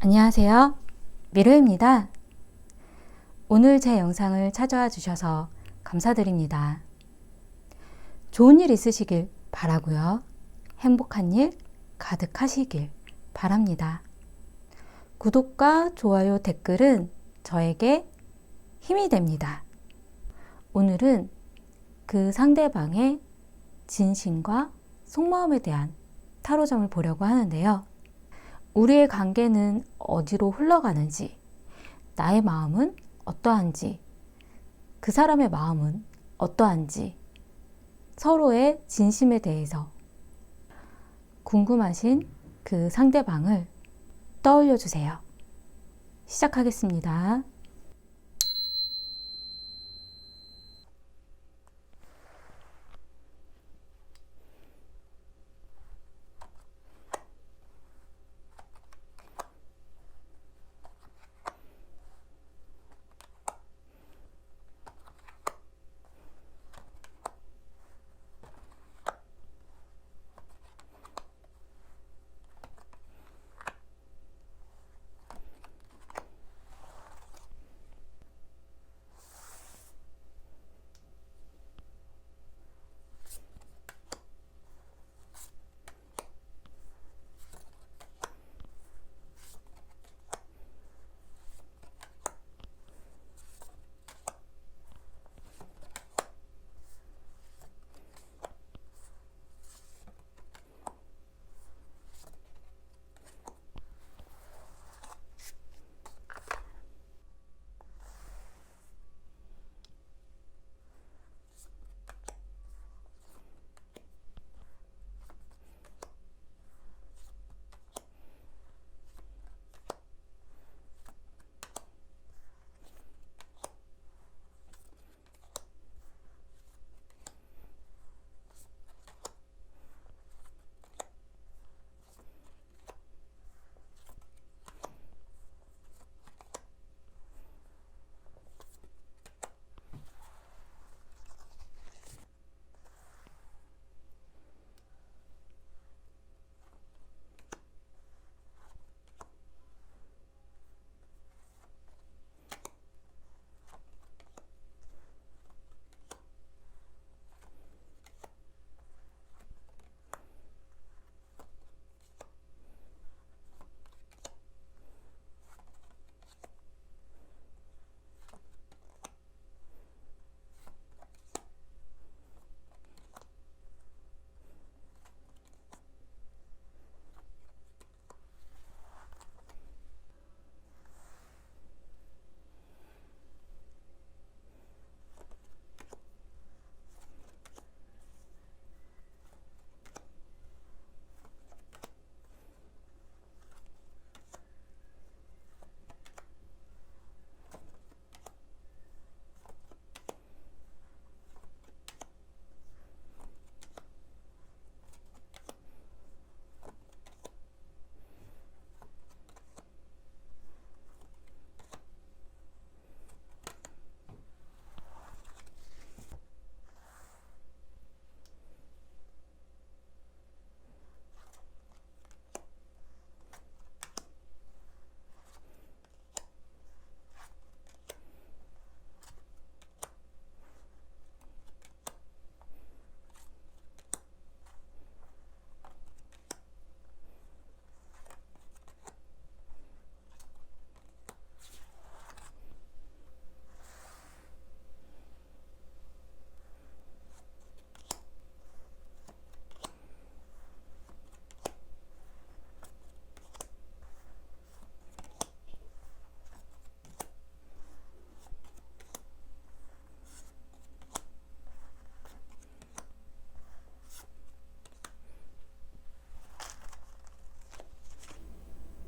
안녕하세요. 미르입니다. 오늘 제 영상을 찾아와 주셔서 감사드립니다. 좋은 일 있으시길 바라고요. 행복한 일 가득하시길 바랍니다. 구독과 좋아요, 댓글은 저에게 힘이 됩니다. 오늘은 그 상대방의 진심과 속마음에 대한 타로점을 보려고 하는데요. 우리의 관계는 어디로 흘러가는지, 나의 마음은 어떠한지, 그 사람의 마음은 어떠한지, 서로의 진심에 대해서 궁금하신 그 상대방을 떠올려 주세요. 시작하겠습니다.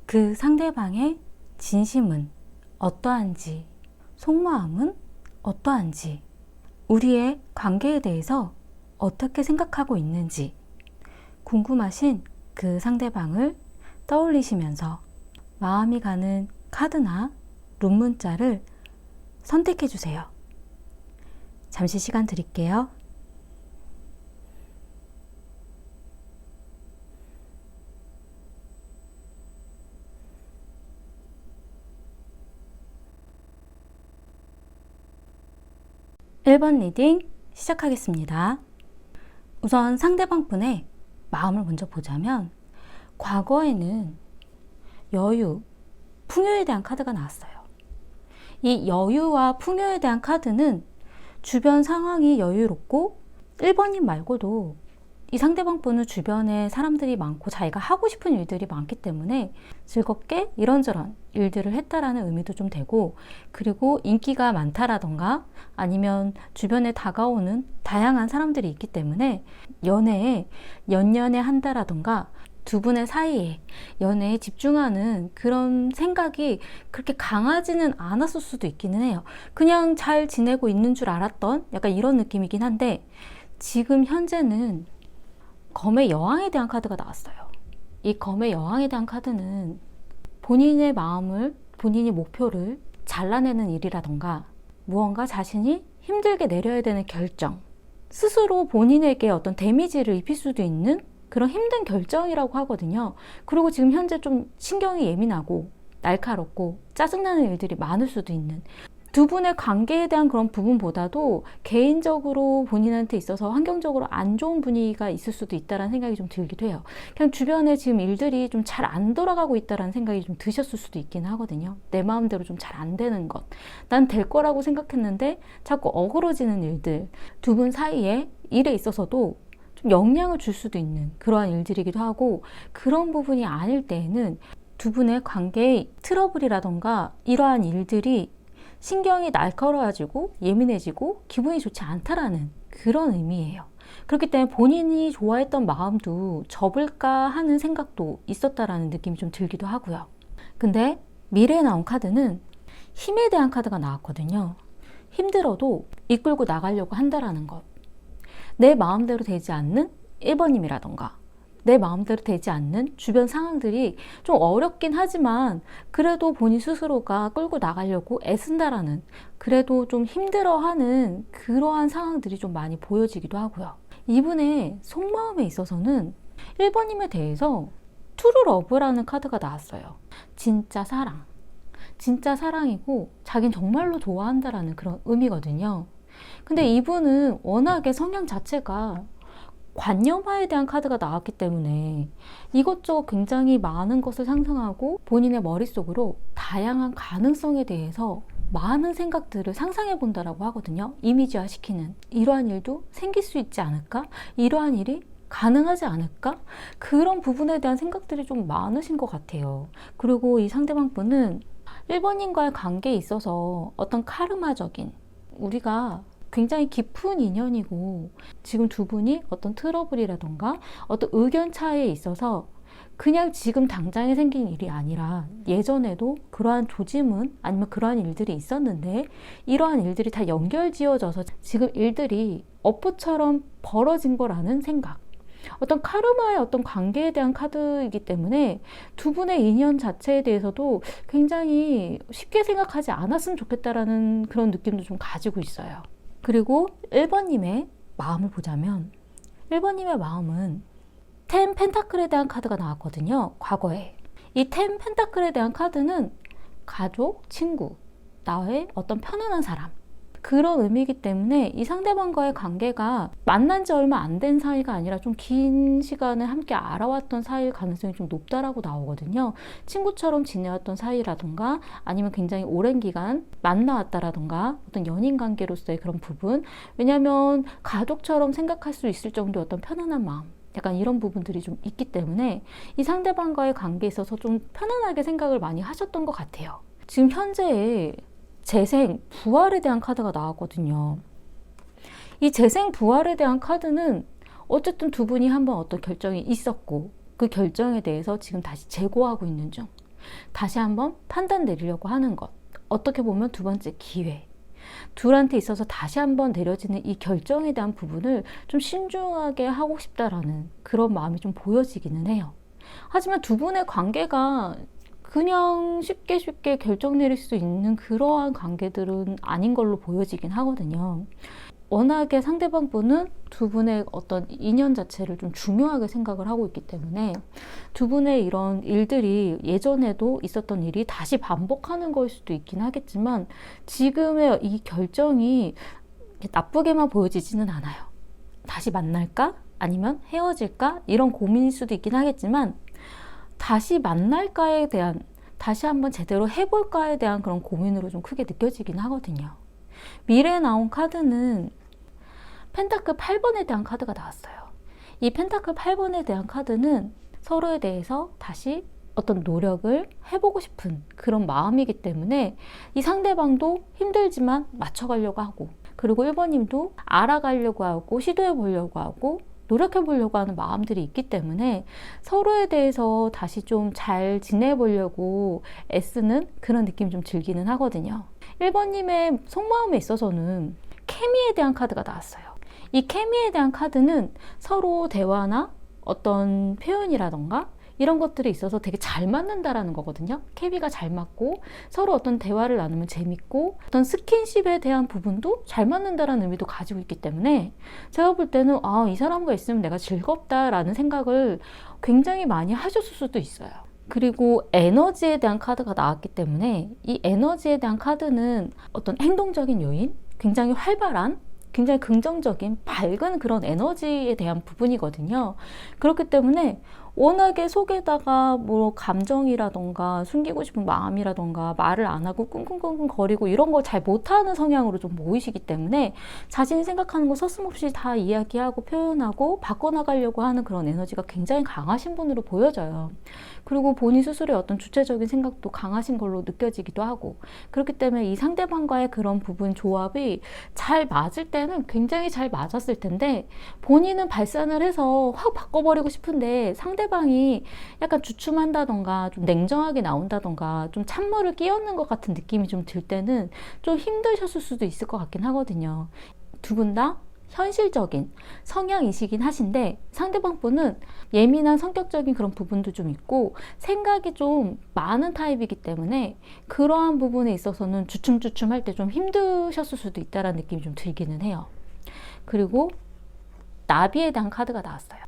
그 상대방의 진심은 어떠한지, 속마음은 어떠한지, 우리의 관계에 대해서 어떻게 생각하고 있는지 궁금하신 그 상대방을 떠올리시면서 마음이 가는 카드나 룬문자를 선택해 주세요. 잠시 시간 드릴게요. 1번 리딩 시작하겠습니다. 우선 상대방 분의 마음을 먼저 보자면 과거에는 여유, 풍요에 대한 카드가 나왔어요. 이 여유와 풍요에 대한 카드는 주변 상황이 여유롭고 1번님 말고도 이 상대방 분은 주변에 사람들이 많고 자기가 하고 싶은 일들이 많기 때문에 즐겁게 이런저런 일들을 했다라는 의미도 좀 되고, 그리고 인기가 많다라던가 아니면 주변에 다가오는 다양한 사람들이 있기 때문에 연애에 연연해 한다라던가 두 분의 사이에 연애에 집중하는 그런 생각이 그렇게 강하지는 않았을 수도 있기는 해요. 그냥 잘 지내고 있는 줄 알았던 약간 이런 느낌이긴 한데, 지금 현재는 검의 여왕에 대한 카드가 나왔어요. 이 검의 여왕에 대한 카드는 본인의 마음을, 본인의 목표를 잘라내는 일이라던가 무언가 자신이 힘들게 내려야 되는 결정, 스스로 본인에게 어떤 데미지를 입힐 수도 있는 그런 힘든 결정이라고 하거든요. 그리고 지금 현재 좀 신경이 예민하고 날카롭고 짜증나는 일들이 많을 수도 있는, 두 분의 관계에 대한 그런 부분보다도 개인적으로 본인한테 있어서 환경적으로 안 좋은 분위기가 있을 수도 있다는 생각이 좀 들기도 해요. 그냥 주변에 지금 일들이 좀 잘 안 돌아가고 있다는 생각이 좀 드셨을 수도 있긴 하거든요. 내 마음대로 좀 잘 안 되는 것, 난 될 거라고 생각했는데 자꾸 어그러지는 일들, 두 분 사이에 일에 있어서도 좀 영향을 줄 수도 있는 그러한 일들이기도 하고, 그런 부분이 아닐 때에는 두 분의 관계의 트러블이라던가 이러한 일들이 신경이 날카로워지고 예민해지고 기분이 좋지 않다라는 그런 의미예요. 그렇기 때문에 본인이 좋아했던 마음도 접을까 하는 생각도 있었다라는 느낌이 좀 들기도 하고요. 근데 미래에 나온 카드는 힘에 대한 카드가 나왔거든요. 힘들어도 이끌고 나가려고 한다라는 것. 내 마음대로 되지 않는 1번님이라던가 내 마음대로 되지 않는 주변 상황들이 좀 어렵긴 하지만 그래도 본인 스스로가 끌고 나가려고 애쓴다라는, 그래도 좀 힘들어하는 그러한 상황들이 좀 많이 보여지기도 하고요. 이분의 속마음에 있어서는 1번님에 대해서 트루 러브라는 카드가 나왔어요. 진짜 사랑, 진짜 사랑이고 자긴 정말로 좋아한다라는 그런 의미거든요. 근데 이분은 워낙에 성향 자체가 관념화에 대한 카드가 나왔기 때문에 이것저것 굉장히 많은 것을 상상하고 본인의 머릿속으로 다양한 가능성에 대해서 많은 생각들을 상상해 본다라고 하거든요. 이미지화 시키는, 이러한 일도 생길 수 있지 않을까? 이러한 일이 가능하지 않을까? 그런 부분에 대한 생각들이 좀 많으신 것 같아요. 그리고 이 상대방 분은 1번님과의 관계에 있어서 어떤 카르마적인, 우리가 굉장히 깊은 인연이고 지금 두 분이 어떤 트러블이라던가 어떤 의견 차이에 있어서 그냥 지금 당장에 생긴 일이 아니라 예전에도 그러한 조짐은 아니면 그러한 일들이 있었는데 이러한 일들이 다 연결지어져서 지금 일들이 업보처럼 벌어진 거라는 생각, 어떤 카르마의 어떤 관계에 대한 카드이기 때문에 두 분의 인연 자체에 대해서도 굉장히 쉽게 생각하지 않았으면 좋겠다라는 그런 느낌도 좀 가지고 있어요. 그리고 1번님의 마음을 보자면 1번님의 마음은 10 펜타클에 대한 카드가 나왔거든요. 과거에. 이 10 펜타클에 대한 카드는 가족, 친구, 나의 어떤 편안한 사람, 그런 의미이기 때문에 이 상대방과의 관계가 만난 지 얼마 안 된 사이가 아니라 좀 긴 시간을 함께 알아왔던 사이일 가능성이 좀 높다라고 나오거든요. 친구처럼 지내왔던 사이라던가 아니면 굉장히 오랜 기간 만나왔다라던가 어떤 연인 관계로서의 그런 부분, 왜냐하면 가족처럼 생각할 수 있을 정도의 어떤 편안한 마음, 약간 이런 부분들이 좀 있기 때문에 이 상대방과의 관계에 있어서 좀 편안하게 생각을 많이 하셨던 것 같아요. 지금 현재의 재생, 부활에 대한 카드가 나왔거든요. 이 재생, 부활에 대한 카드는 어쨌든 두 분이 한번 어떤 결정이 있었고 그 결정에 대해서 지금 다시 재고하고 있는 중, 다시 한번 판단 내리려고 하는 것, 어떻게 보면 두 번째 기회, 둘한테 있어서 다시 한번 내려지는 이 결정에 대한 부분을 좀 신중하게 하고 싶다라는 그런 마음이 좀 보여지기는 해요. 하지만 두 분의 관계가 그냥 쉽게 결정 내릴 수 있는 그러한 관계들은 아닌 걸로 보여지긴 하거든요. 워낙에 상대방 분은 두 분의 어떤 인연 자체를 좀 중요하게 생각을 하고 있기 때문에 두 분의 이런 일들이 예전에도 있었던 일이 다시 반복하는 걸 수도 있긴 하겠지만 지금의 이 결정이 나쁘게만 보여지지는 않아요. 다시 만날까? 아니면 헤어질까? 이런 고민일 수도 있긴 하겠지만 다시 만날까에 대한, 다시 한번 제대로 해볼까에 대한 그런 고민으로 좀 크게 느껴지긴 하거든요. 미래에 나온 카드는 펜타클 8번에 대한 카드가 나왔어요. 이 펜타클 8번에 대한 카드는 서로에 대해서 다시 어떤 노력을 해보고 싶은 그런 마음이기 때문에 이 상대방도 힘들지만 맞춰가려고 하고, 그리고 1번님도 알아가려고 하고 시도해 보려고 하고 노력해 보려고 하는 마음들이 있기 때문에 서로에 대해서 다시 좀 잘 지내보려고 애쓰는 그런 느낌이 좀 들기는 하거든요. 1번님의 속마음에 있어서는 케미에 대한 카드가 나왔어요. 이 케미에 대한 카드는 서로 대화나 어떤 표현이라던가 이런 것들이 있어서 되게 잘 맞는다라는 거거든요. 케미가 잘 맞고 서로 어떤 대화를 나누면 재밌고 어떤 스킨십에 대한 부분도 잘 맞는다라는 의미도 가지고 있기 때문에 제가 볼 때는 이 사람과 있으면 내가 즐겁다라는 생각을 굉장히 많이 하셨을 수도 있어요. 그리고 에너지에 대한 카드가 나왔기 때문에 이 에너지에 대한 카드는 어떤 행동적인 요인, 굉장히 활발한, 굉장히 긍정적인 밝은 그런 에너지에 대한 부분이거든요. 그렇기 때문에 워낙에 속에다가 뭐 감정이라던가 숨기고 싶은 마음이라던가 말을 안 하고 끙끙끙끙 거리고 이런 걸 잘 못하는 성향으로 좀 보이시기 때문에 자신이 생각하는 거 서슴없이 다 이야기하고 표현하고 바꿔나가려고 하는 그런 에너지가 굉장히 강하신 분으로 보여져요. 그리고 본인 스스로의 어떤 주체적인 생각도 강하신 걸로 느껴지기도 하고, 그렇기 때문에 이 상대방과의 그런 부분 조합이 잘 맞을 때는 굉장히 잘 맞았을 텐데 본인은 발산을 해서 확 바꿔버리고 싶은데 상대방이 약간 주춤한다던가 좀 냉정하게 나온다던가 좀 찬물을 끼얹는 것 같은 느낌이 좀 들 때는 좀 힘드셨을 수도 있을 것 같긴 하거든요. 두 분 다 현실적인 성향이시긴 하신데 상대방 분은 예민한 성격적인 그런 부분도 좀 있고 생각이 좀 많은 타입이기 때문에 그러한 부분에 있어서는 주춤주춤 할 때 좀 힘드셨을 수도 있다는 느낌이 좀 들기는 해요. 그리고 나비에 대한 카드가 나왔어요.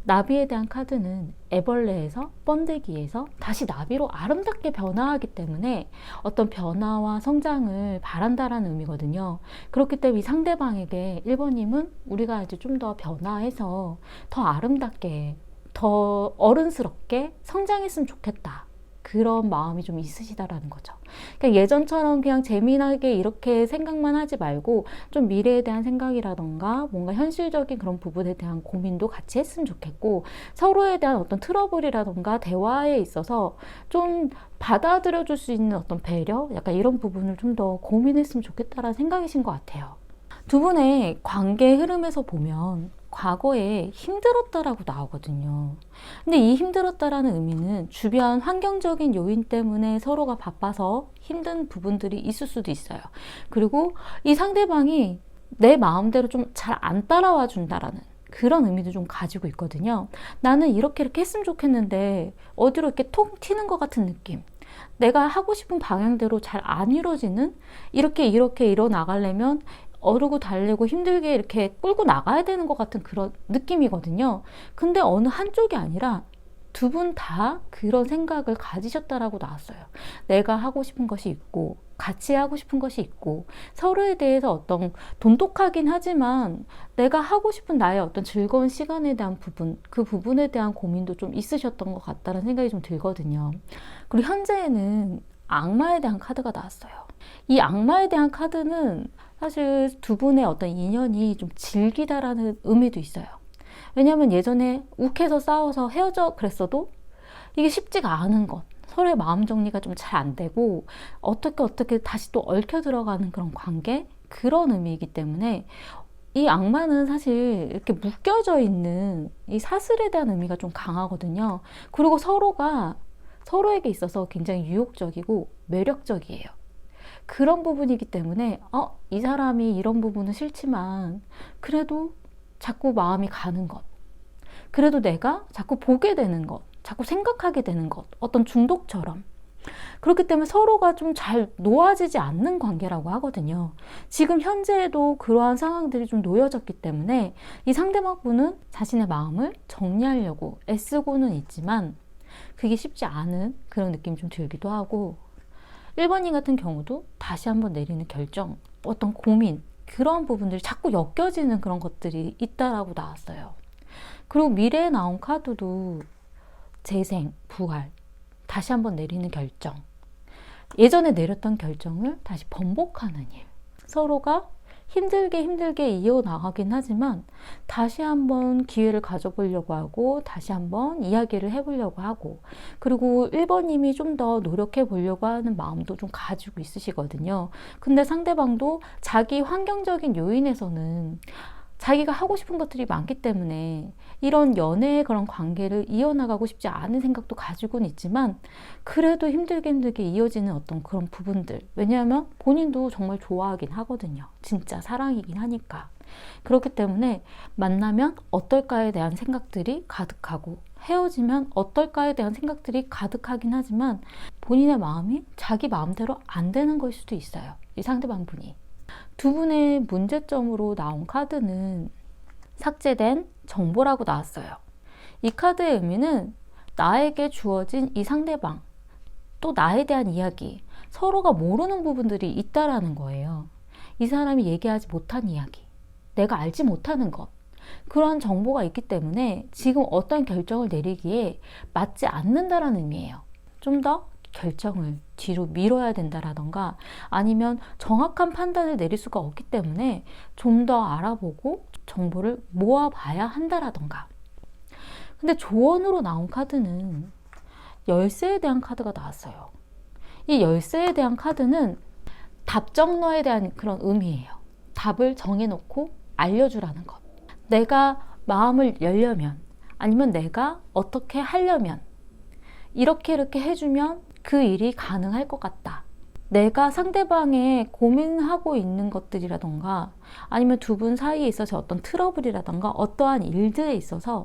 나비에 대한 카드는 애벌레에서 번데기에서 다시 나비로 아름답게 변화하기 때문에 어떤 변화와 성장을 바란다라는 의미거든요. 그렇기 때문에 이 상대방에게 1번님은 우리가 이제 좀 더 변화해서 더 아름답게, 더 어른스럽게 성장했으면 좋겠다. 그런 마음이 좀 있으시다라는 거죠. 그러니까 예전처럼 그냥 재미나게 이렇게 생각만 하지 말고 좀 미래에 대한 생각이라던가 뭔가 현실적인 그런 부분에 대한 고민도 같이 했으면 좋겠고, 서로에 대한 어떤 트러블이라던가 대화에 있어서 좀 받아들여 줄 수 있는 어떤 배려? 약간 이런 부분을 좀 더 고민했으면 좋겠다라는 생각이신 것 같아요. 두 분의 관계 흐름에서 보면 과거에 힘들었다라고 나오거든요. 근데 이 힘들었다라는 의미는 주변 환경적인 요인 때문에 서로가 바빠서 힘든 부분들이 있을 수도 있어요. 그리고 이 상대방이 내 마음대로 좀 잘 안 따라와 준다라는 그런 의미도 좀 가지고 있거든요. 나는 이렇게 했으면 좋겠는데 어디로 이렇게 톡 튀는 것 같은 느낌. 내가 하고 싶은 방향대로 잘 안 이루어지는, 이렇게 이뤄나가려면 어르고 달래고 힘들게 이렇게 끌고 나가야 되는 것 같은 그런 느낌이거든요. 근데 어느 한쪽이 아니라 두 분 다 그런 생각을 가지셨다라고 나왔어요. 내가 하고 싶은 것이 있고 같이 하고 싶은 것이 있고 서로에 대해서 어떤 돈독하긴 하지만 내가 하고 싶은 나의 어떤 즐거운 시간에 대한 부분, 그 부분에 대한 고민도 좀 있으셨던 것 같다는 생각이 좀 들거든요. 그리고 현재에는 악마에 대한 카드가 나왔어요. 이 악마에 대한 카드는 사실 두 분의 어떤 인연이 좀 질기다라는 의미도 있어요. 왜냐하면 예전에 욱해서 싸워서 헤어져 그랬어도 이게 쉽지가 않은 것, 서로의 마음 정리가 좀 잘 안 되고 어떻게 다시 또 얽혀 들어가는 그런 관계, 그런 의미이기 때문에 이 악마는 사실 이렇게 묶여져 있는 이 사슬에 대한 의미가 좀 강하거든요. 그리고 서로가 서로에게 있어서 굉장히 유혹적이고 매력적이에요. 그런 부분이기 때문에 이 사람이 이런 부분은 싫지만 그래도 자꾸 마음이 가는 것, 그래도 내가 자꾸 보게 되는 것, 자꾸 생각하게 되는 것, 어떤 중독처럼. 그렇기 때문에 서로가 좀 잘 놓아지지 않는 관계라고 하거든요. 지금 현재에도 그러한 상황들이 좀 놓여졌기 때문에 이 상대방분은 자신의 마음을 정리하려고 애쓰고는 있지만 그게 쉽지 않은 그런 느낌이 좀 들기도 하고, 1번님 같은 경우도 다시 한번 내리는 결정, 어떤 고민, 그런 부분들이 자꾸 엮여지는 그런 것들이 있다라고 나왔어요. 그리고 미래에 나온 카드도 재생, 부활, 다시 한번 내리는 결정, 예전에 내렸던 결정을 다시 번복하는 일, 서로가 힘들게 이어나가긴 하지만 다시 한번 기회를 가져보려고 하고 다시 한번 이야기를 해보려고 하고, 그리고 1번님이 좀 더 노력해 보려고 하는 마음도 좀 가지고 있으시거든요. 근데 상대방도 자기 환경적인 요인에서는 자기가 하고 싶은 것들이 많기 때문에 이런 연애의 그런 관계를 이어나가고 싶지 않은 생각도 가지고는 있지만, 그래도 힘들게 이어지는 어떤 그런 부분들, 왜냐하면 본인도 정말 좋아하긴 하거든요. 진짜 사랑이긴 하니까. 그렇기 때문에 만나면 어떨까에 대한 생각들이 가득하고, 헤어지면 어떨까에 대한 생각들이 가득하긴 하지만 본인의 마음이 자기 마음대로 안 되는 걸 수도 있어요, 이 상대방 분이. 두 분의 문제점으로 나온 카드는 삭제된 정보라고 나왔어요. 이 카드의 의미는 나에게 주어진 이 상대방, 또 나에 대한 이야기, 서로가 모르는 부분들이 있다라는 거예요. 이 사람이 얘기하지 못한 이야기, 내가 알지 못하는 것, 그런 정보가 있기 때문에 지금 어떤 결정을 내리기에 맞지 않는다라는 의미예요. 좀 더 결정을 뒤로 미뤄야 된다라던가, 아니면 정확한 판단을 내릴 수가 없기 때문에 좀 더 알아보고 정보를 모아봐야 한다라던가. 근데 조언으로 나온 카드는 열쇠에 대한 카드가 나왔어요. 이 열쇠에 대한 카드는 답정너에 대한 그런 의미예요. 답을 정해놓고 알려주라는 것. 내가 마음을 열려면, 아니면 내가 어떻게 하려면, 이렇게 해주면 그 일이 가능할 것 같다. 내가 상대방의 고민하고 있는 것들이라던가, 아니면 두 분 사이에 있어서 어떤 트러블이라던가 어떠한 일들에 있어서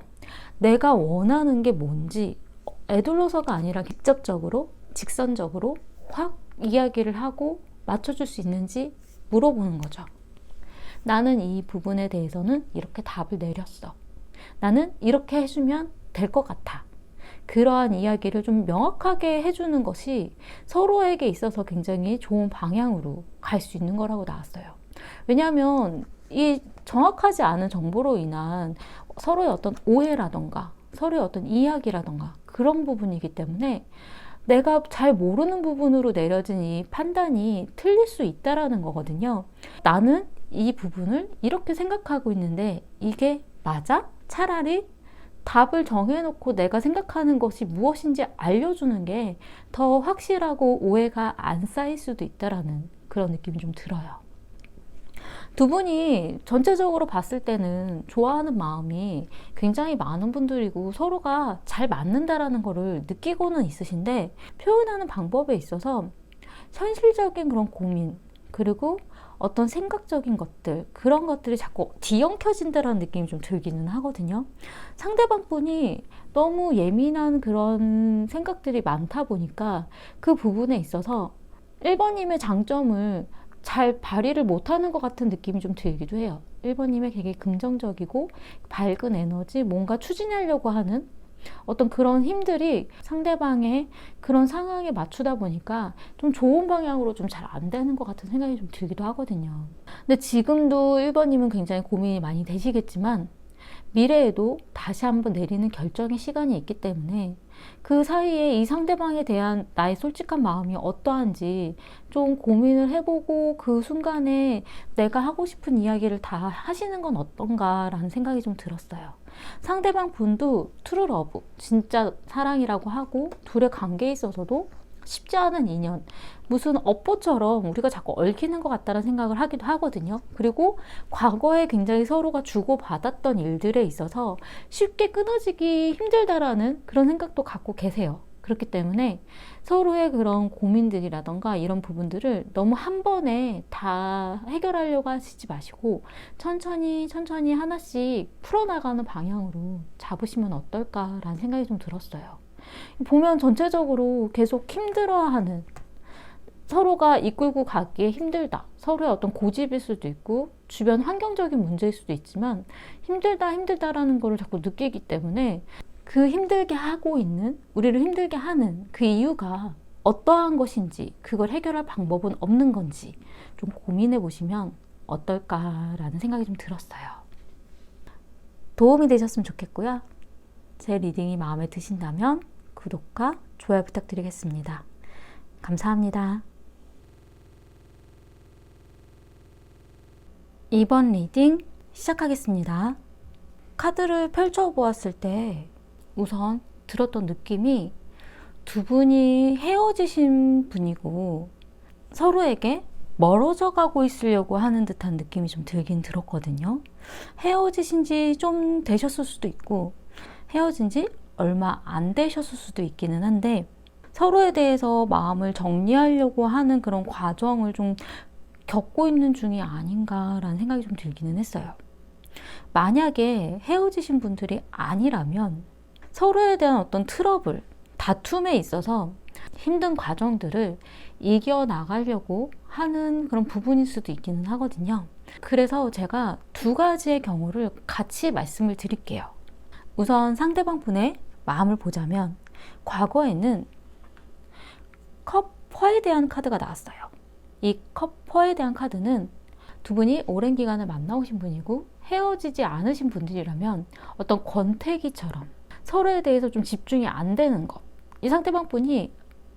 내가 원하는 게 뭔지 에둘러서가 아니라 직접적으로, 직선적으로 확 이야기를 하고 맞춰줄 수 있는지 물어보는 거죠. 나는 이 부분에 대해서는 이렇게 답을 내렸어. 나는 이렇게 해주면 될 것 같아. 그러한 이야기를 좀 명확하게 해주는 것이 서로에게 있어서 굉장히 좋은 방향으로 갈 수 있는 거라고 나왔어요. 왜냐하면 이 정확하지 않은 정보로 인한 서로의 어떤 오해라던가 서로의 어떤 이야기라던가 그런 부분이기 때문에 내가 잘 모르는 부분으로 내려진 이 판단이 틀릴 수 있다라는 거거든요. 나는 이 부분을 이렇게 생각하고 있는데 이게 맞아? 차라리 답을 정해놓고 내가 생각하는 것이 무엇인지 알려주는 게 더 확실하고 오해가 안 쌓일 수도 있다라는 그런 느낌이 좀 들어요. 두 분이 전체적으로 봤을 때는 좋아하는 마음이 굉장히 많은 분들이고 서로가 잘 맞는다라는 거를 느끼고는 있으신데, 표현하는 방법에 있어서 현실적인 그런 고민, 그리고 어떤 생각적인 것들, 그런 것들이 자꾸 뒤엉켜진다라는 느낌이 좀 들기는 하거든요. 상대방 분이 너무 예민한 그런 생각들이 많다 보니까 그 부분에 있어서 1번님의 장점을 잘 발휘를 못하는 것 같은 느낌이 좀 들기도 해요. 1번님의 되게 긍정적이고 밝은 에너지, 뭔가 추진하려고 하는 어떤 그런 힘들이 상대방의 그런 상황에 맞추다 보니까 좀 좋은 방향으로 좀 잘 안 되는 것 같은 생각이 좀 들기도 하거든요. 근데 지금도 1번님은 굉장히 고민이 많이 되시겠지만 미래에도 다시 한번 내리는 결정의 시간이 있기 때문에 그 사이에 이 상대방에 대한 나의 솔직한 마음이 어떠한지 좀 고민을 해보고 그 순간에 내가 하고 싶은 이야기를 다 하시는 건 어떤가라는 생각이 좀 들었어요. 상대방 분도 트루 러브, 진짜 사랑이라고 하고 둘의 관계에 있어서도 쉽지 않은 인연, 무슨 업보처럼 우리가 자꾸 얽히는 것 같다는 생각을 하기도 하거든요. 그리고 과거에 굉장히 서로가 주고받았던 일들에 있어서 쉽게 끊어지기 힘들다라는 그런 생각도 갖고 계세요. 그렇기 때문에 서로의 그런 고민들이라던가 이런 부분들을 너무 한 번에 다 해결하려고 하시지 마시고 천천히 하나씩 풀어나가는 방향으로 잡으시면 어떨까라는 생각이 좀 들었어요. 보면 전체적으로 계속 힘들어하는, 서로가 이끌고 가기에 힘들다, 서로의 어떤 고집일 수도 있고 주변 환경적인 문제일 수도 있지만 힘들다라는 거를 자꾸 느끼기 때문에 그 힘들게 하고 있는, 우리를 힘들게 하는 그 이유가 어떠한 것인지, 그걸 해결할 방법은 없는 건지 좀 고민해 보시면 어떨까라는 생각이 좀 들었어요. 도움이 되셨으면 좋겠고요. 제 리딩이 마음에 드신다면 구독과 좋아요 부탁드리겠습니다. 감사합니다. 이번 리딩 시작하겠습니다. 카드를 펼쳐보았을 때 우선 들었던 느낌이 두 분이 헤어지신 분이고 서로에게 멀어져 가고 있으려고 하는 듯한 느낌이 좀 들긴 들었거든요. 헤어지신 지 좀 되셨을 수도 있고 헤어진 지 얼마 안 되셨을 수도 있기는 한데 서로에 대해서 마음을 정리하려고 하는 그런 과정을 좀 겪고 있는 중이 아닌가라는 생각이 좀 들기는 했어요. 만약에 헤어지신 분들이 아니라면 서로에 대한 어떤 트러블, 다툼에 있어서 힘든 과정들을 이겨나가려고 하는 그런 부분일 수도 있기는 하거든요. 그래서 제가 두 가지의 경우를 같이 말씀을 드릴게요. 우선 상대방 분의 마음을 보자면 과거에는 컵4에 대한 카드가 나왔어요. 이 컵4에 대한 카드는 두 분이 오랜 기간을 만나오신 분이고 헤어지지 않으신 분들이라면 어떤 권태기처럼 서로에 대해서 좀 집중이 안 되는 것, 이 상대방 분이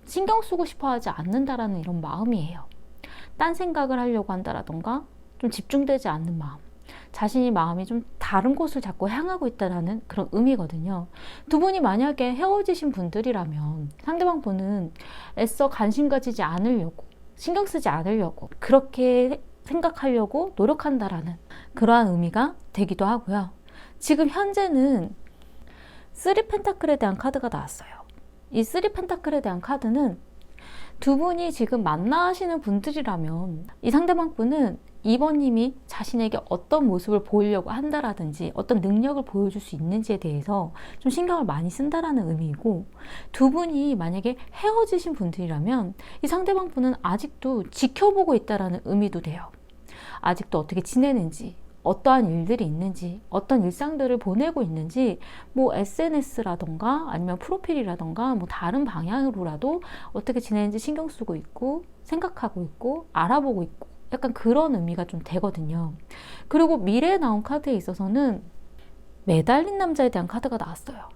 신경 쓰고 싶어 하지 않는다라는 이런 마음이에요. 딴 생각을 하려고 한다라던가 좀 집중되지 않는 마음, 자신이 마음이 좀 다른 곳을 자꾸 향하고 있다라는 그런 의미거든요. 두 분이 만약에 헤어지신 분들이라면 상대방 분은 애써 관심 가지지 않으려고, 신경 쓰지 않으려고 그렇게 생각하려고 노력한다라는 그러한 의미가 되기도 하고요. 지금 현재는 3 펜타클에 대한 카드가 나왔어요. 이 3 펜타클에 대한 카드는 두 분이 지금 만나시는 분들이라면 이 상대방 분은 2번님이 자신에게 어떤 모습을 보이려고 한다라든지 어떤 능력을 보여줄 수 있는지에 대해서 좀 신경을 많이 쓴다라는 의미이고, 두 분이 만약에 헤어지신 분들이라면 이 상대방 분은 아직도 지켜보고 있다라는 의미도 돼요. 아직도 어떻게 지내는지, 어떠한 일들이 있는지, 어떤 일상들을 보내고 있는지, 뭐 SNS라던가 아니면 프로필이라던가 뭐 다른 방향으로라도 어떻게 지내는지 신경 쓰고 있고 생각하고 있고 알아보고 있고 약간 그런 의미가 좀 되거든요. 그리고 미래에 나온 카드에 있어서는 매달린 남자에 대한 카드가 나왔어요.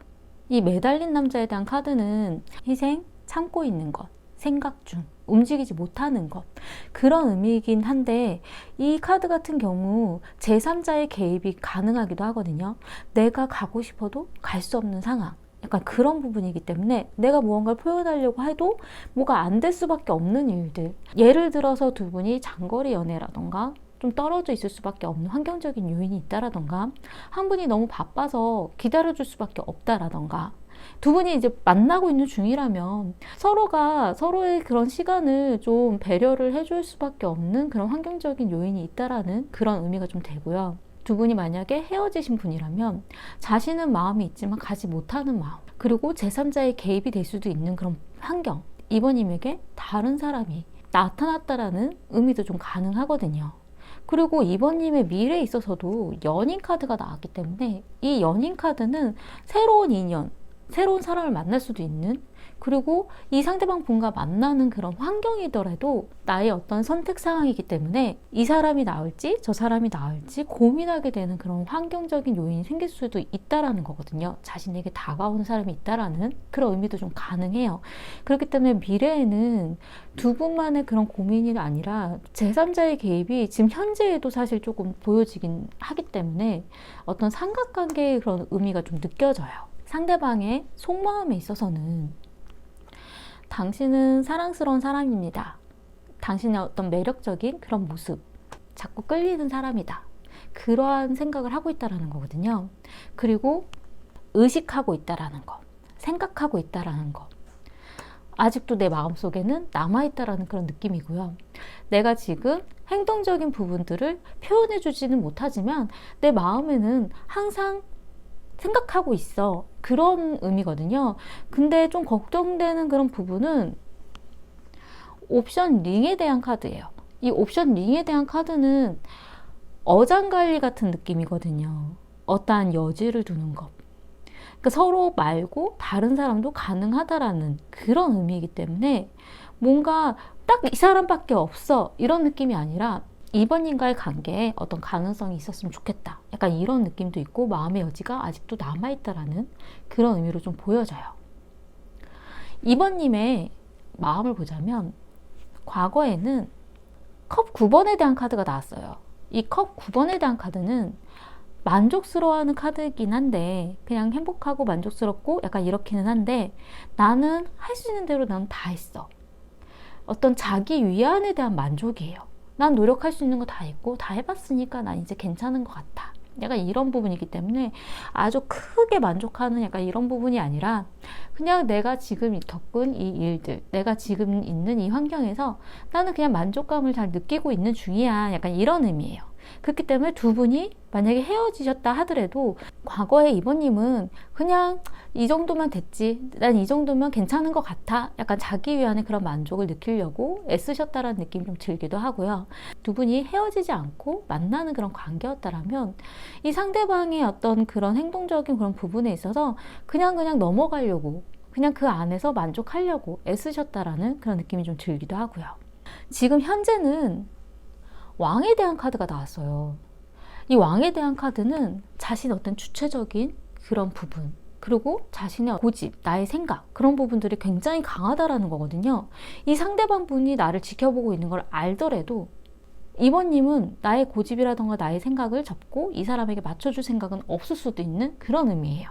이 매달린 남자에 대한 카드는 희생, 참고 있는 것, 생각 중, 움직이지 못하는 것, 그런 의미이긴 한데 이 카드 같은 경우 제3자의 개입이 가능하기도 하거든요. 내가 가고 싶어도 갈 수 없는 상황, 약간 그런 부분이기 때문에 내가 무언가를 표현하려고 해도 뭐가 안 될 수밖에 없는 일들, 예를 들어서 두 분이 장거리 연애라던가 좀 떨어져 있을 수밖에 없는 환경적인 요인이 있다라던가 한 분이 너무 바빠서 기다려줄 수밖에 없다라던가 두 분이 이제 만나고 있는 중이라면 서로가 서로의 그런 시간을 좀 배려를 해줄 수밖에 없는 그런 환경적인 요인이 있다라는 그런 의미가 좀 되고요. 두 분이 만약에 헤어지신 분이라면 자신은 마음이 있지만 가지 못하는 마음, 그리고 제3자의 개입이 될 수도 있는 그런 환경, 이번님에게 다른 사람이 나타났다라는 의미도 좀 가능하거든요. 그리고 이번님의 미래에 있어서도 연인 카드가 나왔기 때문에 이 연인 카드는 새로운 인연, 새로운 사람을 만날 수도 있는, 그리고 이 상대방 분과 만나는 그런 환경이더라도 나의 어떤 선택 상황이기 때문에 이 사람이 나을지 저 사람이 나을지 고민하게 되는 그런 환경적인 요인이 생길 수도 있다라는 거거든요. 자신에게 다가오는 사람이 있다라는 그런 의미도 좀 가능해요. 그렇기 때문에 미래에는 두 분만의 그런 고민이 아니라 제3자의 개입이 지금 현재에도 사실 조금 보여지긴 하기 때문에 어떤 삼각관계의 그런 의미가 좀 느껴져요. 상대방의 속마음에 있어서는 당신은 사랑스러운 사람입니다. 당신의 어떤 매력적인 그런 모습, 자꾸 끌리는 사람이다. 그러한 생각을 하고 있다는 거거든요. 그리고 의식하고 있다는 것, 생각하고 있다는 것. 아직도 내 마음속에는 남아있다는 그런 느낌이고요. 내가 지금 행동적인 부분들을 표현해주지는 못하지만 내 마음에는 항상 생각하고 있어. 그런 의미거든요. 근데 좀 걱정되는 그런 부분은 옵션 링에 대한 카드예요. 이 옵션 링에 대한 카드는 어장관리 같은 느낌이거든요. 어떠한 여지를 두는 것. 그러니까 서로 말고 다른 사람도 가능하다라는 그런 의미이기 때문에 뭔가 딱 이 사람밖에 없어 이런 느낌이 아니라 2번님과의 관계에 어떤 가능성이 있었으면 좋겠다. 약간 이런 느낌도 있고 마음의 여지가 아직도 남아있다라는 그런 의미로 좀 보여져요. 2번님의 마음을 보자면 과거에는 컵 9번에 대한 카드가 나왔어요. 이 컵 9번에 대한 카드는 만족스러워하는 카드이긴 한데 그냥 행복하고 만족스럽고 약간 이렇기는 한데 나는 할 수 있는 대로 난 다 했어. 어떤 자기 위안에 대한 만족이에요. 난 노력할 수 있는 거 다 했고 다 해봤으니까 난 이제 괜찮은 것 같아. 약간 이런 부분이기 때문에 아주 크게 만족하는 약간 이런 부분이 아니라 그냥 내가 지금 겪은 이 일들, 내가 지금 있는 이 환경에서 나는 그냥 만족감을 잘 느끼고 있는 중이야. 약간 이런 의미예요. 그렇기 때문에 두 분이 만약에 헤어지셨다 하더라도 과거에 이번님은 그냥 이 정도면 됐지, 난 이 정도면 괜찮은 것 같아, 약간 자기 위안의 그런 만족을 느끼려고 애쓰셨다라는 느낌이 좀 들기도 하고요. 두 분이 헤어지지 않고 만나는 그런 관계였다라면 이 상대방의 어떤 그런 행동적인 그런 부분에 있어서 그냥 넘어가려고, 그냥 그 안에서 만족하려고 애쓰셨다라는 그런 느낌이 좀 들기도 하고요. 지금 현재는 왕에 대한 카드가 나왔어요. 이 왕에 대한 카드는 자신의 어떤 주체적인 그런 부분, 그리고 자신의 고집, 나의 생각, 그런 부분들이 굉장히 강하다라는 거거든요. 이 상대방 분이 나를 지켜보고 있는 걸 알더라도 이번님은 나의 고집이라던가 나의 생각을 접고 이 사람에게 맞춰줄 생각은 없을 수도 있는 그런 의미예요.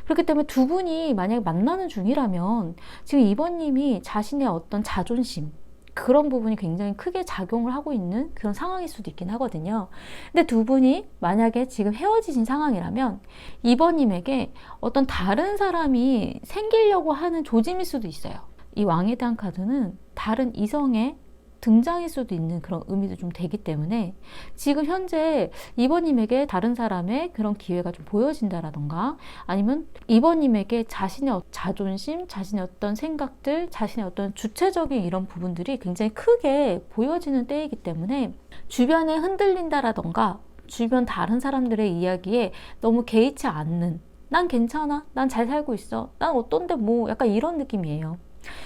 그렇기 때문에 두 분이 만약에 만나는 중이라면 지금 이번님이 자신의 어떤 자존심, 그런 부분이 굉장히 크게 작용을 하고 있는 그런 상황일 수도 있긴 하거든요. 근데 두 분이 만약에 지금 헤어지신 상황이라면 이번님에게 어떤 다른 사람이 생기려고 하는 조짐일 수도 있어요. 이 왕에 대한 카드는 다른 이성의 등장일 수도 있는 그런 의미도 좀 되기 때문에 지금 현재 이번님에게 다른 사람의 그런 기회가 좀 보여진다라던가 아니면 이번님에게 자신의 자존심, 자신의 어떤 생각들, 자신의 어떤 주체적인 이런 부분들이 굉장히 크게 보여지는 때이기 때문에 주변에 흔들린다라던가 주변 다른 사람들의 이야기에 너무 개의치 않는, 난 괜찮아, 난 잘 살고 있어, 난 어떤데 뭐, 약간 이런 느낌이에요.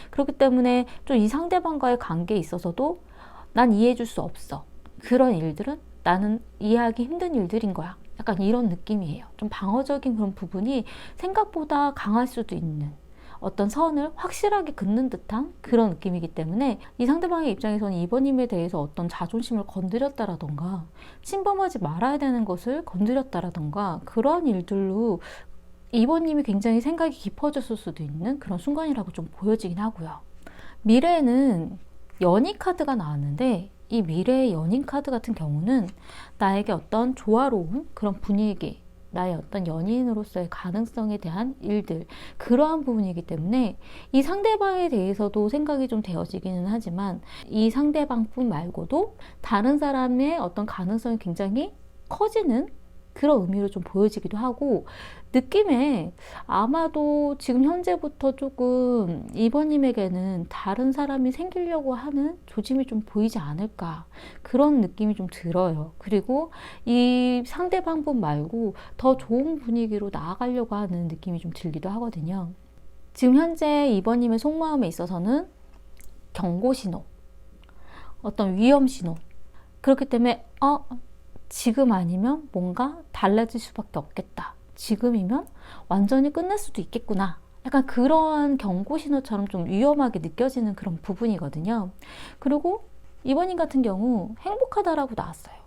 그렇기 때문에 좀 이 상대방과의 관계에 있어서도 난 이해해줄 수 없어, 그런 일들은 나는 이해하기 힘든 일들인 거야, 약간 이런 느낌이에요. 좀 방어적인 그런 부분이 생각보다 강할 수도 있는, 어떤 선을 확실하게 긋는 듯한 그런 느낌이기 때문에 이 상대방의 입장에서는 이번님에 대해서 어떤 자존심을 건드렸다라던가 침범하지 말아야 되는 것을 건드렸다라던가 그런 일들로 이번님이 굉장히 생각이 깊어졌을 수도 있는 그런 순간이라고 좀 보여지긴 하고요. 미래에는 연인 카드가 나왔는데 이 미래의 연인 카드 같은 경우는 나에게 어떤 조화로운 그런 분위기, 나의 어떤 연인으로서의 가능성에 대한 일들, 그러한 부분이기 때문에 이 상대방에 대해서도 생각이 좀 되어지기는 하지만 이 상대방뿐 말고도 다른 사람의 어떤 가능성이 굉장히 커지는 그런 의미로 좀 보여지기도 하고, 느낌에 아마도 지금 현재부터 조금 이번님에게는 다른 사람이 생기려고 하는 조짐이 좀 보이지 않을까, 그런 느낌이 좀 들어요. 그리고 이 상대방분 말고 더 좋은 분위기로 나아가려고 하는 느낌이 좀 들기도 하거든요. 지금 현재 이번님의 속마음에 있어서는 경고 신호, 어떤 위험 신호, 그렇기 때문에 지금 아니면 뭔가 달라질 수밖에 없겠다, 지금이면 완전히 끝날 수도 있겠구나, 약간 그런 경고 신호처럼 좀 위험하게 느껴지는 그런 부분이거든요. 그리고 이번님 같은 경우 행복하다라고 나왔어요.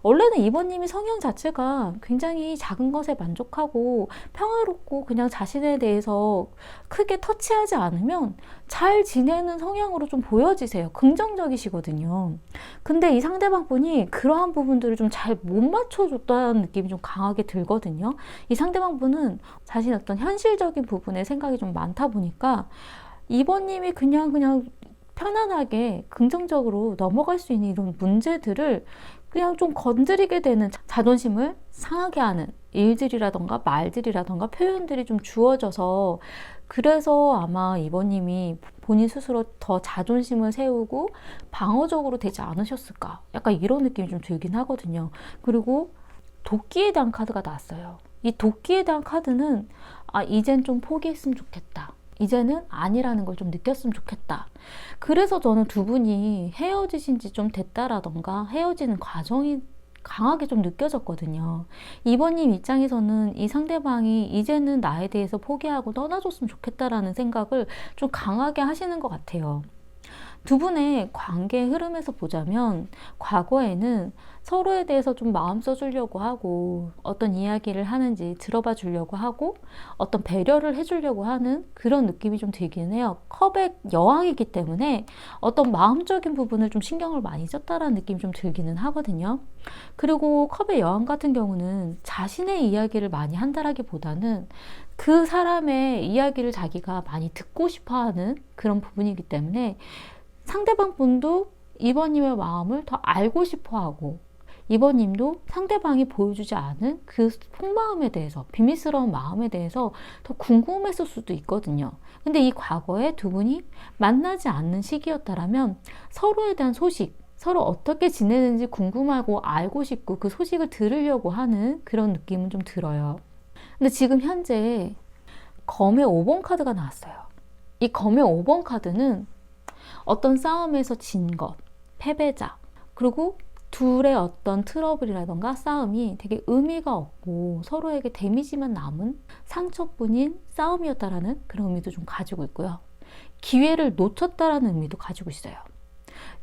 원래는 이번님이 성향 자체가 굉장히 작은 것에 만족하고 평화롭고 그냥 자신에 대해서 크게 터치하지 않으면 잘 지내는 성향으로 좀 보여지세요. 긍정적이시거든요. 근데 이 상대방 분이 그러한 부분들을 좀 잘 못 맞춰줬다는 느낌이 좀 강하게 들거든요. 이 상대방 분은 자신의 어떤 현실적인 부분에 생각이 좀 많다 보니까 이번님이 그냥 편안하게 긍정적으로 넘어갈 수 있는 이런 문제들을 그냥 좀 건드리게 되는, 자존심을 상하게 하는 일들이라던가 말들이라던가 표현들이 좀 주어져서, 그래서 아마 이번님이 본인 스스로 더 자존심을 세우고 방어적으로 되지 않으셨을까, 약간 이런 느낌이 좀 들긴 하거든요. 그리고 도끼에 대한 카드가 나왔어요. 이 도끼에 대한 카드는 이젠 좀 포기했으면 좋겠다, 이제는 아니라는 걸 좀 느꼈으면 좋겠다. 그래서 저는 두 분이 헤어지신 지 좀 됐다라던가 헤어지는 과정이 강하게 좀 느껴졌거든요. 2번님 입장에서는 이 상대방이 이제는 나에 대해서 포기하고 떠나줬으면 좋겠다라는 생각을 좀 강하게 하시는 것 같아요. 두 분의 관계 흐름에서 보자면 과거에는 서로에 대해서 좀 마음 써주려고 하고 어떤 이야기를 하는지 들어봐 주려고 하고 어떤 배려를 해주려고 하는 그런 느낌이 좀 들긴 해요. 컵의 여왕이기 때문에 어떤 마음적인 부분을 좀 신경을 많이 썼다라는 느낌이 좀 들기는 하거든요. 그리고 컵의 여왕 같은 경우는 자신의 이야기를 많이 한다라기보다는 그 사람의 이야기를 자기가 많이 듣고 싶어하는 그런 부분이기 때문에 상대방 분도 2번님의 마음을 더 알고 싶어하고 2번님도 상대방이 보여주지 않은 그 속마음에 대해서 비밀스러운 마음에 대해서 더 궁금했을 수도 있거든요. 근데 이 과거에 두 분이 만나지 않는 시기였다면 서로에 대한 소식, 서로 어떻게 지내는지 궁금하고 알고 싶고 그 소식을 들으려고 하는 그런 느낌은 좀 들어요. 근데 지금 현재 검의 5번 카드가 나왔어요. 이 검의 5번 카드는 어떤 싸움에서 진 것, 패배자, 그리고 둘의 어떤 트러블이라던가 싸움이 되게 의미가 없고 서로에게 데미지만 남은 상처뿐인 싸움이었다라는 그런 의미도 좀 가지고 있고요. 기회를 놓쳤다라는 의미도 가지고 있어요.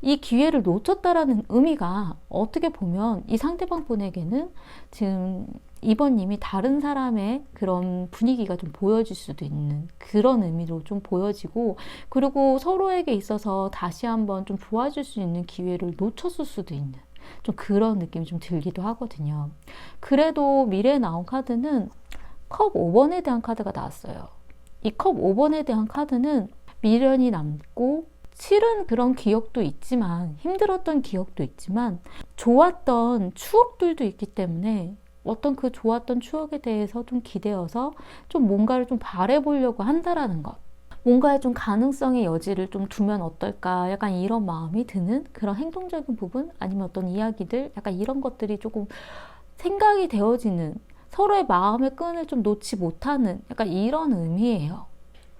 이 기회를 놓쳤다라는 의미가 어떻게 보면 이 상대방 분에게는 지금 2번님이 다른 사람의 그런 분위기가 좀 보여질 수도 있는 그런 의미로 좀 보여지고, 그리고 서로에게 있어서 다시 한번 좀 좋아질 수 있는 기회를 놓쳤을 수도 있는 좀 그런 느낌이 좀 들기도 하거든요. 그래도 미래에 나온 카드는 컵 5번에 대한 카드가 나왔어요. 이 컵 5번에 대한 카드는 미련이 남고 싫은 그런 기억도 있지만, 힘들었던 기억도 있지만 좋았던 추억들도 있기 때문에 어떤 그 좋았던 추억에 대해서 좀 기대어서 좀 뭔가를 좀 바라보려고 한다라는 것, 뭔가의 좀 가능성의 여지를 좀 두면 어떨까, 약간 이런 마음이 드는 그런 행동적인 부분, 아니면 어떤 이야기들, 약간 이런 것들이 조금 생각이 되어지는, 서로의 마음의 끈을 좀 놓지 못하는 약간 이런 의미예요.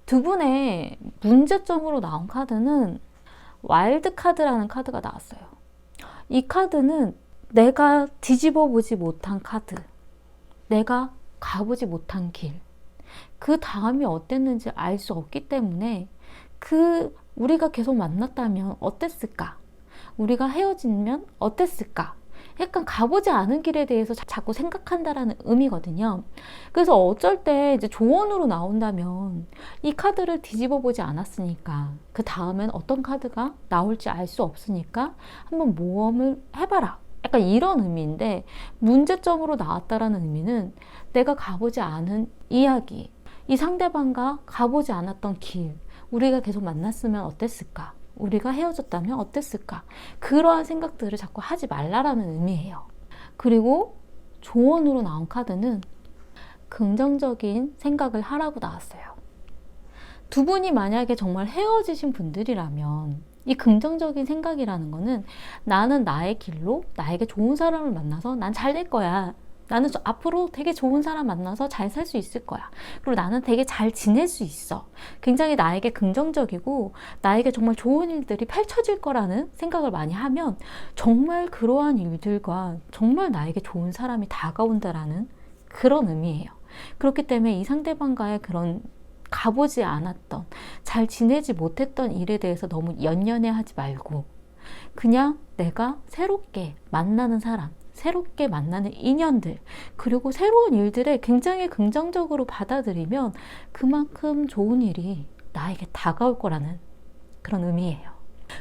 두 분의 문제점으로 나온 카드는 와일드 카드라는 카드가 나왔어요. 이 카드는 내가 뒤집어 보지 못한 카드, 내가 가보지 못한 길, 그 다음이 어땠는지 알 수 없기 때문에 우리가 계속 만났다면 어땠을까? 우리가 헤어지면 어땠을까? 약간 가보지 않은 길에 대해서 자꾸 생각한다라는 의미거든요. 그래서 어쩔 때 이제 조언으로 나온다면 이 카드를 뒤집어 보지 않았으니까 그 다음엔 어떤 카드가 나올지 알 수 없으니까 한번 모험을 해봐라. 약간 이런 의미인데, 문제점으로 나왔다라는 의미는 내가 가보지 않은 이야기, 이 상대방과 가보지 않았던 길, 우리가 계속 만났으면 어땠을까? 우리가 헤어졌다면 어땠을까? 그러한 생각들을 자꾸 하지 말라라는 의미예요. 그리고 조언으로 나온 카드는 긍정적인 생각을 하라고 나왔어요. 두 분이 만약에 정말 헤어지신 분들이라면 이 긍정적인 생각이라는 거는 나는 나의 길로 나에게 좋은 사람을 만나서 난 잘 될 거야. 나는 앞으로 되게 좋은 사람 만나서 잘 살 수 있을 거야. 그리고 나는 되게 잘 지낼 수 있어. 굉장히 나에게 긍정적이고 나에게 정말 좋은 일들이 펼쳐질 거라는 생각을 많이 하면 정말 그러한 일들과 정말 나에게 좋은 사람이 다가온다라는 그런 의미예요. 그렇기 때문에 이 상대방과의 그런 가보지 않았던, 잘 지내지 못했던 일에 대해서 너무 연연해하지 말고 그냥 내가 새롭게 만나는 사람, 새롭게 만나는 인연들, 그리고 새로운 일들에 굉장히 긍정적으로 받아들이면 그만큼 좋은 일이 나에게 다가올 거라는 그런 의미예요.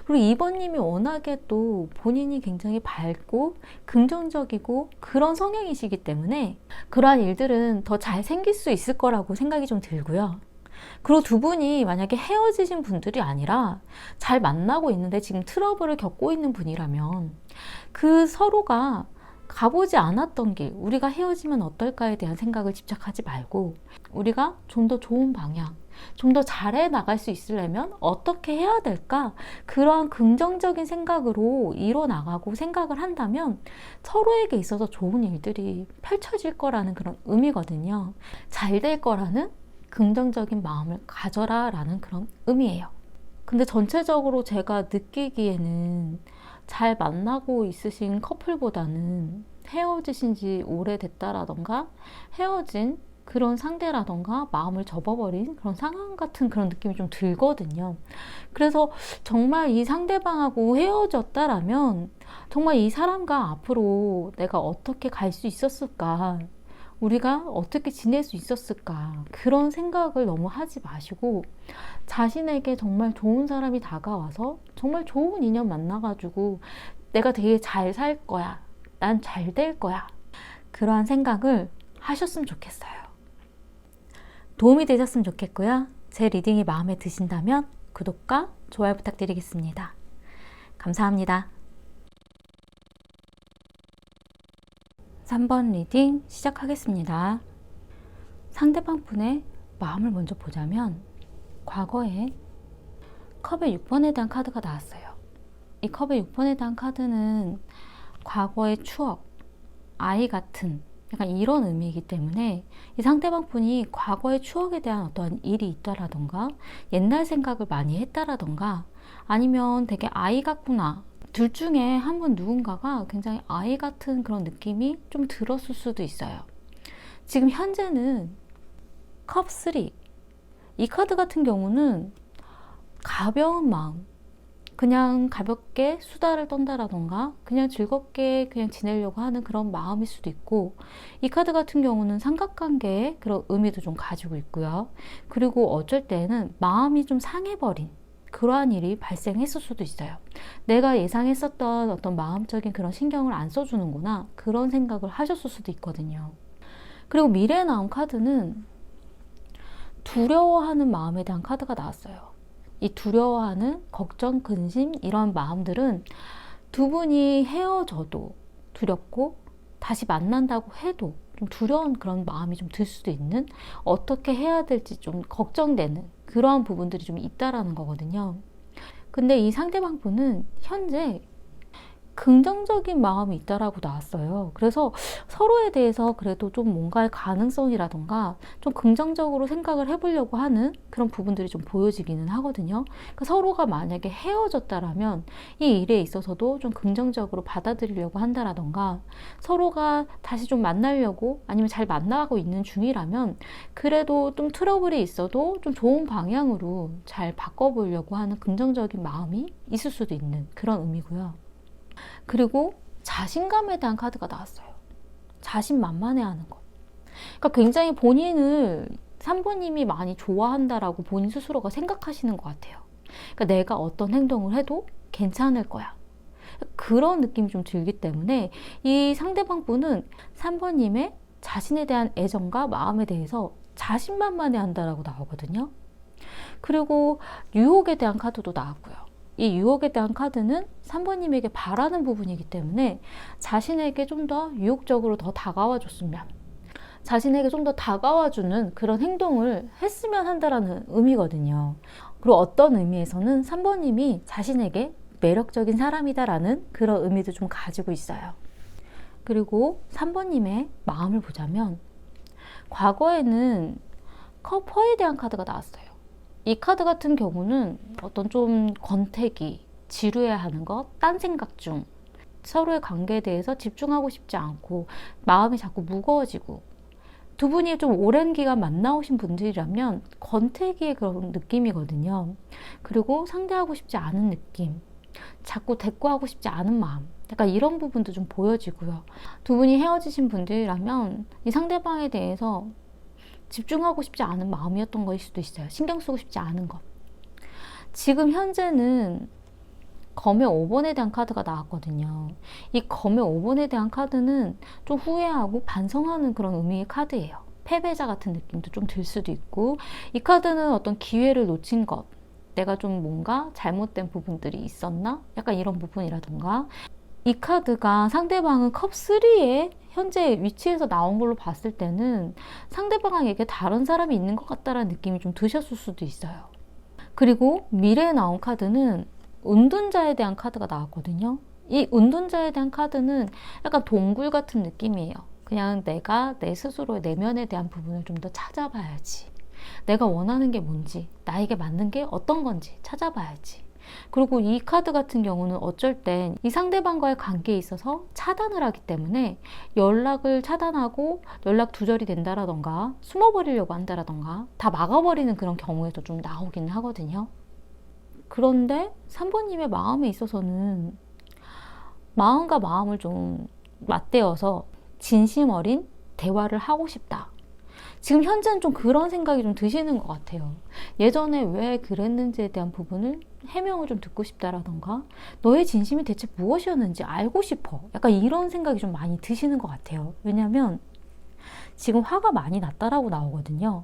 그리고 2번님이 워낙에 또 본인이 굉장히 밝고 긍정적이고 그런 성향이시기 때문에 그러한 일들은 더 잘 생길 수 있을 거라고 생각이 좀 들고요. 그리고 두 분이 만약에 헤어지신 분들이 아니라 잘 만나고 있는데 지금 트러블을 겪고 있는 분이라면 그 서로가 가보지 않았던 길, 우리가 헤어지면 어떨까에 대한 생각을 집착하지 말고 우리가 좀 더 좋은 방향, 좀 더 잘해 나갈 수 있으려면 어떻게 해야 될까? 그러한 긍정적인 생각으로 이뤄나가고 생각을 한다면 서로에게 있어서 좋은 일들이 펼쳐질 거라는 그런 의미거든요. 잘 될 거라는 긍정적인 마음을 가져라 라는 그런 의미예요. 근데 전체적으로 제가 느끼기에는 잘 만나고 있으신 커플보다는 헤어지신 지 오래됐다라던가 헤어진 그런 상대라던가 마음을 접어버린 그런 상황 같은 그런 느낌이 좀 들거든요. 그래서 정말 이 상대방하고 헤어졌다라면 정말 이 사람과 앞으로 내가 어떻게 갈 수 있었을까? 우리가 어떻게 지낼 수 있었을까? 그런 생각을 너무 하지 마시고 자신에게 정말 좋은 사람이 다가와서 정말 좋은 인연 만나가지고 내가 되게 잘 살 거야. 난 잘 될 거야. 그러한 생각을 하셨으면 좋겠어요. 도움이 되셨으면 좋겠고요. 제 리딩이 마음에 드신다면 구독과 좋아요 부탁드리겠습니다. 감사합니다. 3번 리딩 시작하겠습니다. 상대방 분의 마음을 먼저 보자면 과거에 컵의 6번에 대한 카드가 나왔어요. 이 컵의 6번에 대한 카드는 과거의 추억, 아이 같은 약간 이런 의미이기 때문에 이 상대방 분이 과거의 추억에 대한 어떠한 일이 있다라던가 옛날 생각을 많이 했다라던가 아니면 되게 아이 같구나, 둘 중에 한 분 누군가가 굉장히 아이 같은 그런 느낌이 좀 들었을 수도 있어요. 지금 현재는 컵 3, 이 카드 같은 경우는 가벼운 마음, 그냥 가볍게 수다를 떤다라던가 그냥 즐겁게 그냥 지내려고 하는 그런 마음일 수도 있고, 이 카드 같은 경우는 삼각관계의 그런 의미도 좀 가지고 있고요. 그리고 어쩔 때는 마음이 좀 상해버린 그러한 일이 발생했을 수도 있어요. 내가 예상했었던 어떤 마음적인 그런 신경을 안 써주는구나, 그런 생각을 하셨을 수도 있거든요. 그리고 미래에 나온 카드는 두려워하는 마음에 대한 카드가 나왔어요. 이 두려워하는 걱정, 근심 이런 마음들은 두 분이 헤어져도 두렵고 다시 만난다고 해도 좀 두려운 그런 마음이 좀 들 수도 있는, 어떻게 해야 될지 좀 걱정되는 그러한 부분들이 좀 있다라는 거거든요. 근데 이 상대방 분은 현재 긍정적인 마음이 있다라고 나왔어요. 그래서 서로에 대해서 그래도 좀 뭔가의 가능성이라던가 좀 긍정적으로 생각을 해보려고 하는 그런 부분들이 좀 보여지기는 하거든요. 그러니까 서로가 만약에 헤어졌다라면 이 일에 있어서도 좀 긍정적으로 받아들이려고 한다라던가, 서로가 다시 좀 만나려고 아니면 잘 만나고 있는 중이라면 그래도 좀 트러블이 있어도 좀 좋은 방향으로 잘 바꿔보려고 하는 긍정적인 마음이 있을 수도 있는 그런 의미고요. 그리고 자신감에 대한 카드가 나왔어요. 자신만만해하는 것. 그러니까 굉장히 본인을 3번님이 많이 좋아한다라고 본인 스스로가 생각하시는 것 같아요. 그러니까 내가 어떤 행동을 해도 괜찮을 거야, 그런 느낌이 좀 들기 때문에 이 상대방 분은 3번님의 자신에 대한 애정과 마음에 대해서 자신만만해한다라고 나오거든요. 그리고 유혹에 대한 카드도 나왔고요. 이 유혹에 대한 카드는 3번님에게 바라는 부분이기 때문에 자신에게 좀 더 유혹적으로 더 다가와 줬으면, 자신에게 좀 더 다가와주는 그런 행동을 했으면 한다라는 의미거든요. 그리고 어떤 의미에서는 3번님이 자신에게 매력적인 사람이다라는 그런 의미도 좀 가지고 있어요. 그리고 3번님의 마음을 보자면 과거에는 컵 4에 대한 카드가 나왔어요. 이 카드 같은 경우는 어떤 좀 권태기, 지루해 하는 것, 딴 생각 중, 서로의 관계에 대해서 집중하고 싶지 않고 마음이 자꾸 무거워지고, 두 분이 좀 오랜 기간 만나오신 분들이라면 권태기의 그런 느낌이거든요. 그리고 상대하고 싶지 않은 느낌, 자꾸 대꾸하고 싶지 않은 마음, 약간 이런 부분도 좀 보여지고요. 두 분이 헤어지신 분들이라면 이 상대방에 대해서 집중하고 싶지 않은 마음이었던 것일 수도 있어요. 신경 쓰고 싶지 않은 것. 지금 현재는 검의 5번에 대한 카드가 나왔거든요. 이 검의 5번에 대한 카드는 좀 후회하고 반성하는 그런 의미의 카드예요. 패배자 같은 느낌도 좀 들 수도 있고, 이 카드는 어떤 기회를 놓친 것, 내가 좀 뭔가 잘못된 부분들이 있었나? 약간 이런 부분이라던가, 이 카드가 상대방은 컵 3에 현재 위치에서 나온 걸로 봤을 때는 상대방에게 다른 사람이 있는 것 같다라는 느낌이 좀 드셨을 수도 있어요. 그리고 미래에 나온 카드는 은둔자에 대한 카드가 나왔거든요. 이 은둔자에 대한 카드는 약간 동굴 같은 느낌이에요. 그냥 내가 내 스스로의 내면에 대한 부분을 좀 더 찾아봐야지, 내가 원하는 게 뭔지, 나에게 맞는 게 어떤 건지 찾아봐야지. 그리고 이 카드 같은 경우는 어쩔 땐 이 상대방과의 관계에 있어서 차단을 하기 때문에 연락을 차단하고 연락 두절이 된다라던가 숨어버리려고 한다라던가 다 막아버리는 그런 경우에도 좀 나오기는 하거든요. 그런데 3번님의 마음에 있어서는 마음과 마음을 좀 맞대어서 진심 어린 대화를 하고 싶다. 지금 현재는 좀 그런 생각이 좀 드시는 것 같아요. 예전에 왜 그랬는지에 대한 부분을 해명을 좀 듣고 싶다라던가 너의 진심이 대체 무엇이었는지 알고 싶어. 약간 이런 생각이 좀 많이 드시는 것 같아요. 왜냐면 지금 화가 많이 났다라고 나오거든요.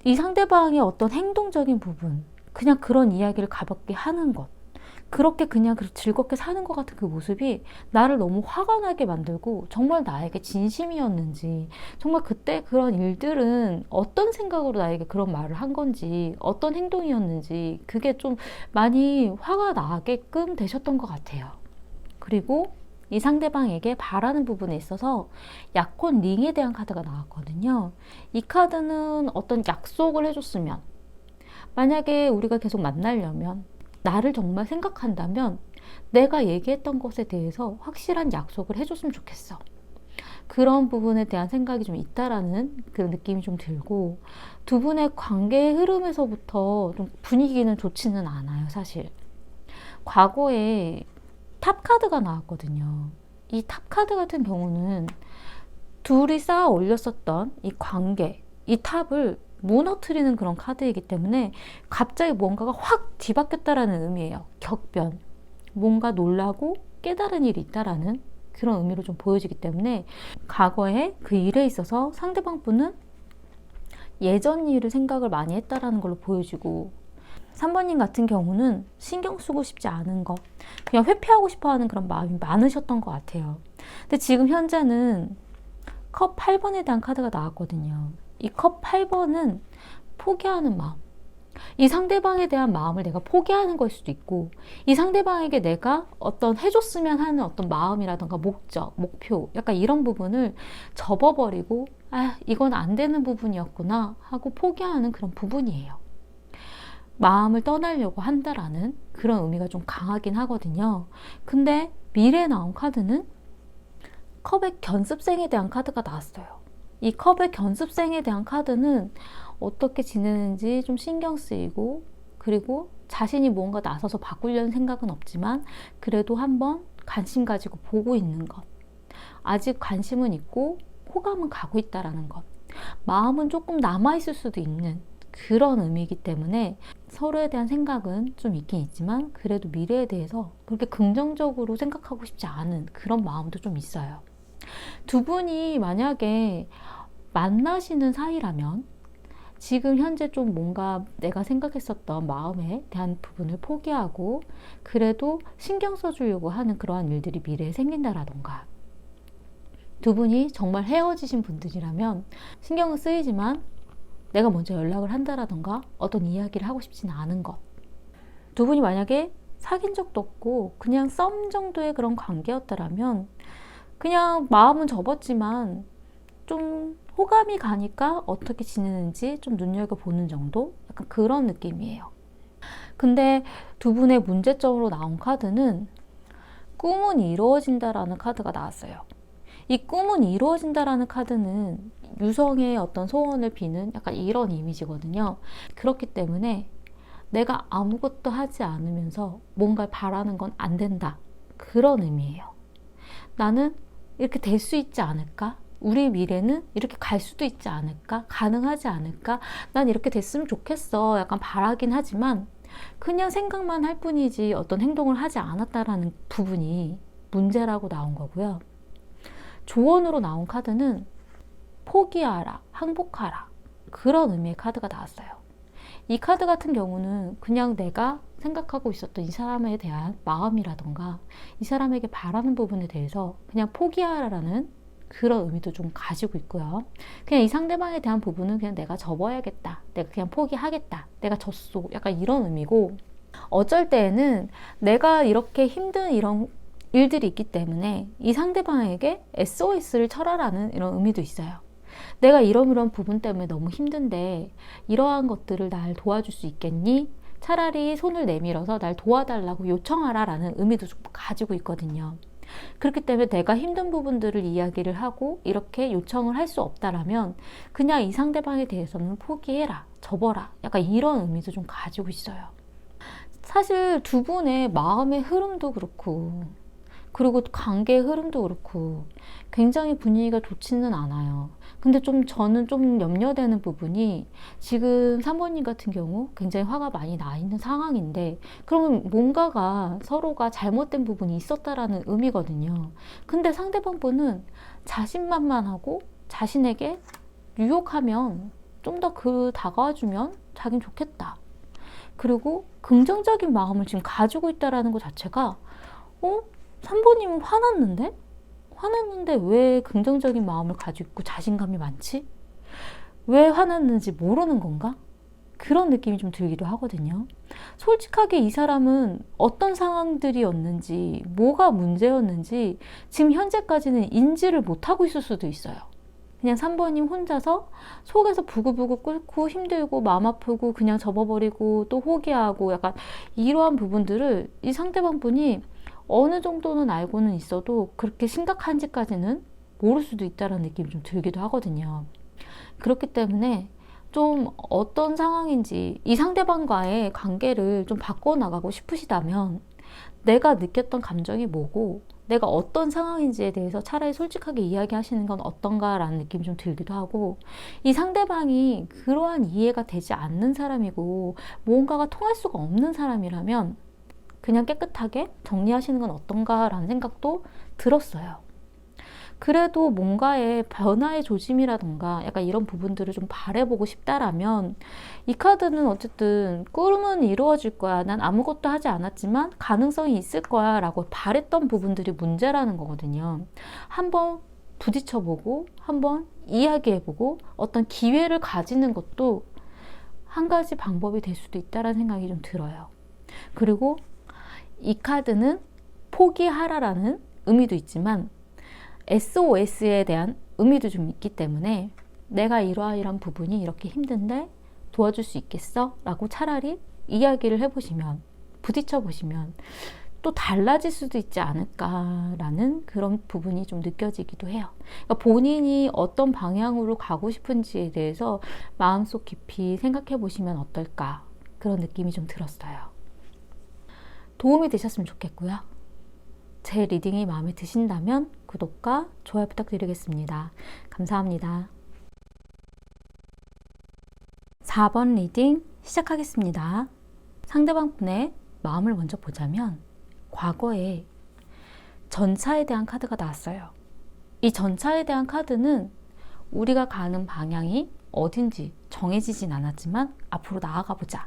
이 상대방의 어떤 행동적인 부분, 그냥 그런 이야기를 가볍게 하는 것, 그렇게 그냥 즐겁게 사는 것 같은 그 모습이 나를 너무 화가 나게 만들고 정말 나에게 진심이었는지, 정말 그때 그런 일들은 어떤 생각으로 나에게 그런 말을 한 건지, 어떤 행동이었는지 그게 좀 많이 화가 나게끔 되셨던 것 같아요. 그리고 이 상대방에게 바라는 부분에 있어서 약혼 링에 대한 카드가 나왔거든요. 이 카드는 어떤 약속을 해줬으면, 만약에 우리가 계속 만나려면 나를 정말 생각한다면 내가 얘기했던 것에 대해서 확실한 약속을 해줬으면 좋겠어. 그런 부분에 대한 생각이 좀 있다라는 그런 느낌이 좀 들고, 두 분의 관계의 흐름에서부터 좀 분위기는 좋지는 않아요, 사실. 과거에 탑 카드가 나왔거든요. 이 탑 카드 같은 경우는 둘이 쌓아 올렸었던 이 관계, 이 탑을 무너뜨리는 그런 카드이기 때문에 갑자기 뭔가가 확 뒤바뀌었다라는 의미예요. 격변. 뭔가 놀라고 깨달은 일이 있다라는 그런 의미로 좀 보여지기 때문에 과거에 그 일에 있어서 상대방 분은 예전 일을 생각을 많이 했다라는 걸로 보여지고, 3번님 같은 경우는 신경 쓰고 싶지 않은 것, 그냥 회피하고 싶어 하는 그런 마음이 많으셨던 것 같아요. 근데 지금 현재는 컵 8번에 대한 카드가 나왔거든요. 이 컵 8번은 포기하는 마음. 이 상대방에 대한 마음을 내가 포기하는 걸 수도 있고, 이 상대방에게 내가 어떤 해줬으면 하는 어떤 마음이라던가 목적, 목표, 약간 이런 부분을 접어버리고, 아, 이건 안 되는 부분이었구나 하고 포기하는 그런 부분이에요. 마음을 떠나려고 한다라는 그런 의미가 좀 강하긴 하거든요. 근데 미래에 나온 카드는 컵의 견습생에 대한 카드가 나왔어요. 이 컵의 견습생에 대한 카드는 어떻게 지내는지 좀 신경 쓰이고, 그리고 자신이 뭔가 나서서 바꾸려는 생각은 없지만 그래도 한번 관심 가지고 보고 있는 것, 아직 관심은 있고 호감은 가고 있다라는 것, 마음은 조금 남아있을 수도 있는 그런 의미이기 때문에 서로에 대한 생각은 좀 있긴 있지만 그래도 미래에 대해서 그렇게 긍정적으로 생각하고 싶지 않은 그런 마음도 좀 있어요. 두 분이 만약에 만나시는 사이라면 지금 현재 좀 뭔가 내가 생각했었던 마음에 대한 부분을 포기하고 그래도 신경 써주려고 하는 그러한 일들이 미래에 생긴다라던가, 두 분이 정말 헤어지신 분들이라면 신경은 쓰이지만 내가 먼저 연락을 한다라던가 어떤 이야기를 하고 싶지는 않은 것, 두 분이 만약에 사귄 적도 없고 그냥 썸 정도의 그런 관계였다라면 그냥 마음은 접었지만 좀 호감이 가니까 어떻게 지내는지 좀 눈여겨보는 정도? 약간 그런 느낌이에요. 근데 두 분의 문제점으로 나온 카드는 꿈은 이루어진다라는 카드가 나왔어요. 이 꿈은 이루어진다라는 카드는 유성의 어떤 소원을 비는 약간 이런 이미지거든요. 그렇기 때문에 내가 아무것도 하지 않으면서 뭔가를 바라는 건 안 된다. 그런 의미예요. 나는 이렇게 될 수 있지 않을까? 우리 미래는 이렇게 갈 수도 있지 않을까? 가능하지 않을까? 난 이렇게 됐으면 좋겠어. 약간 바라긴 하지만 그냥 생각만 할 뿐이지 어떤 행동을 하지 않았다라는 부분이 문제라고 나온 거고요. 조언으로 나온 카드는 포기하라, 항복하라, 그런 의미의 카드가 나왔어요. 이 카드 같은 경우는 그냥 내가 생각하고 있었던 이 사람에 대한 마음이라던가 이 사람에게 바라는 부분에 대해서 그냥 포기하라라는 그런 의미도 좀 가지고 있고요. 그냥 이 상대방에 대한 부분은 그냥 내가 접어야겠다, 내가 그냥 포기하겠다, 내가 졌어, 약간 이런 의미고, 어쩔 때에는 내가 이렇게 힘든 이런 일들이 있기 때문에 이 상대방에게 SOS를 쳐라라는 이런 의미도 있어요. 내가 이런 부분 때문에 너무 힘든데 이러한 것들을 날 도와줄 수 있겠니? 차라리 손을 내밀어서 날 도와달라고 요청하라 라는 의미도 좀 가지고 있거든요. 그렇기 때문에 내가 힘든 부분들을 이야기를 하고 이렇게 요청을 할 수 없다라면 그냥 이 상대방에 대해서는 포기해라, 접어라, 약간 이런 의미도 좀 가지고 있어요. 사실 두 분의 마음의 흐름도 그렇고 그리고 관계의 흐름도 그렇고 굉장히 분위기가 좋지는 않아요. 근데 저는 좀 염려되는 부분이 지금 사모님 같은 경우 굉장히 화가 많이 나 있는 상황인데 그러면 뭔가가 서로가 잘못된 부분이 있었다라는 의미거든요. 근데 상대방 분은 자신만만하고 자신에게 유혹하면 좀 더 다가와주면 자긴 좋겠다. 그리고 긍정적인 마음을 지금 가지고 있다라는 것 자체가 3번님은 화났는데 왜 긍정적인 마음을 가지고 있고 자신감이 많지? 왜 화났는지 모르는 건가? 그런 느낌이 좀 들기도 하거든요. 솔직하게 이 사람은 어떤 상황들이었는지 뭐가 문제였는지 지금 현재까지는 인지를 못하고 있을 수도 있어요. 그냥 3번님 혼자서 속에서 부글부글 끓고 힘들고 마음 아프고 그냥 접어버리고 또 포기하고 약간 이러한 부분들을 이 상대방 분이 어느 정도는 알고는 있어도 그렇게 심각한지까지는 모를 수도 있다는 느낌이 좀 들기도 하거든요. 그렇기 때문에 좀 어떤 상황인지 이 상대방과의 관계를 좀 바꿔나가고 싶으시다면 내가 느꼈던 감정이 뭐고 내가 어떤 상황인지에 대해서 차라리 솔직하게 이야기하시는 건 어떤가라는 느낌이 좀 들기도 하고 이 상대방이 그러한 이해가 되지 않는 사람이고 무언가가 통할 수가 없는 사람이라면 그냥 깨끗하게 정리하시는 건 어떤가라는 생각도 들었어요. 그래도 뭔가의 변화의 조짐이라던가 약간 이런 부분들을 좀 바라보고 싶다라면 이 카드는 어쨌든 꿈은 이루어질 거야. 난 아무것도 하지 않았지만 가능성이 있을 거야 라고 바랬던 부분들이 문제라는 거거든요. 한번 부딪혀보고 한번 이야기해보고 어떤 기회를 가지는 것도 한 가지 방법이 될 수도 있다는 생각이 좀 들어요. 그리고 이 카드는 포기하라라는 의미도 있지만 SOS에 대한 의미도 좀 있기 때문에 내가 이러한 부분이 이렇게 힘든데 도와줄 수 있겠어? 라고 차라리 이야기를 해보시면 부딪혀 보시면 또 달라질 수도 있지 않을까라는 그런 부분이 좀 느껴지기도 해요. 그러니까 본인이 어떤 방향으로 가고 싶은지에 대해서 마음속 깊이 생각해 보시면 어떨까 그런 느낌이 좀 들었어요. 도움이 되셨으면 좋겠고요. 제 리딩이 마음에 드신다면 구독과 좋아요 부탁드리겠습니다. 감사합니다. 4번 리딩 시작하겠습니다. 상대방 분의 마음을 먼저 보자면 과거에 전차에 대한 카드가 나왔어요. 이 전차에 대한 카드는 우리가 가는 방향이 어딘지 정해지진 않았지만 앞으로 나아가 보자.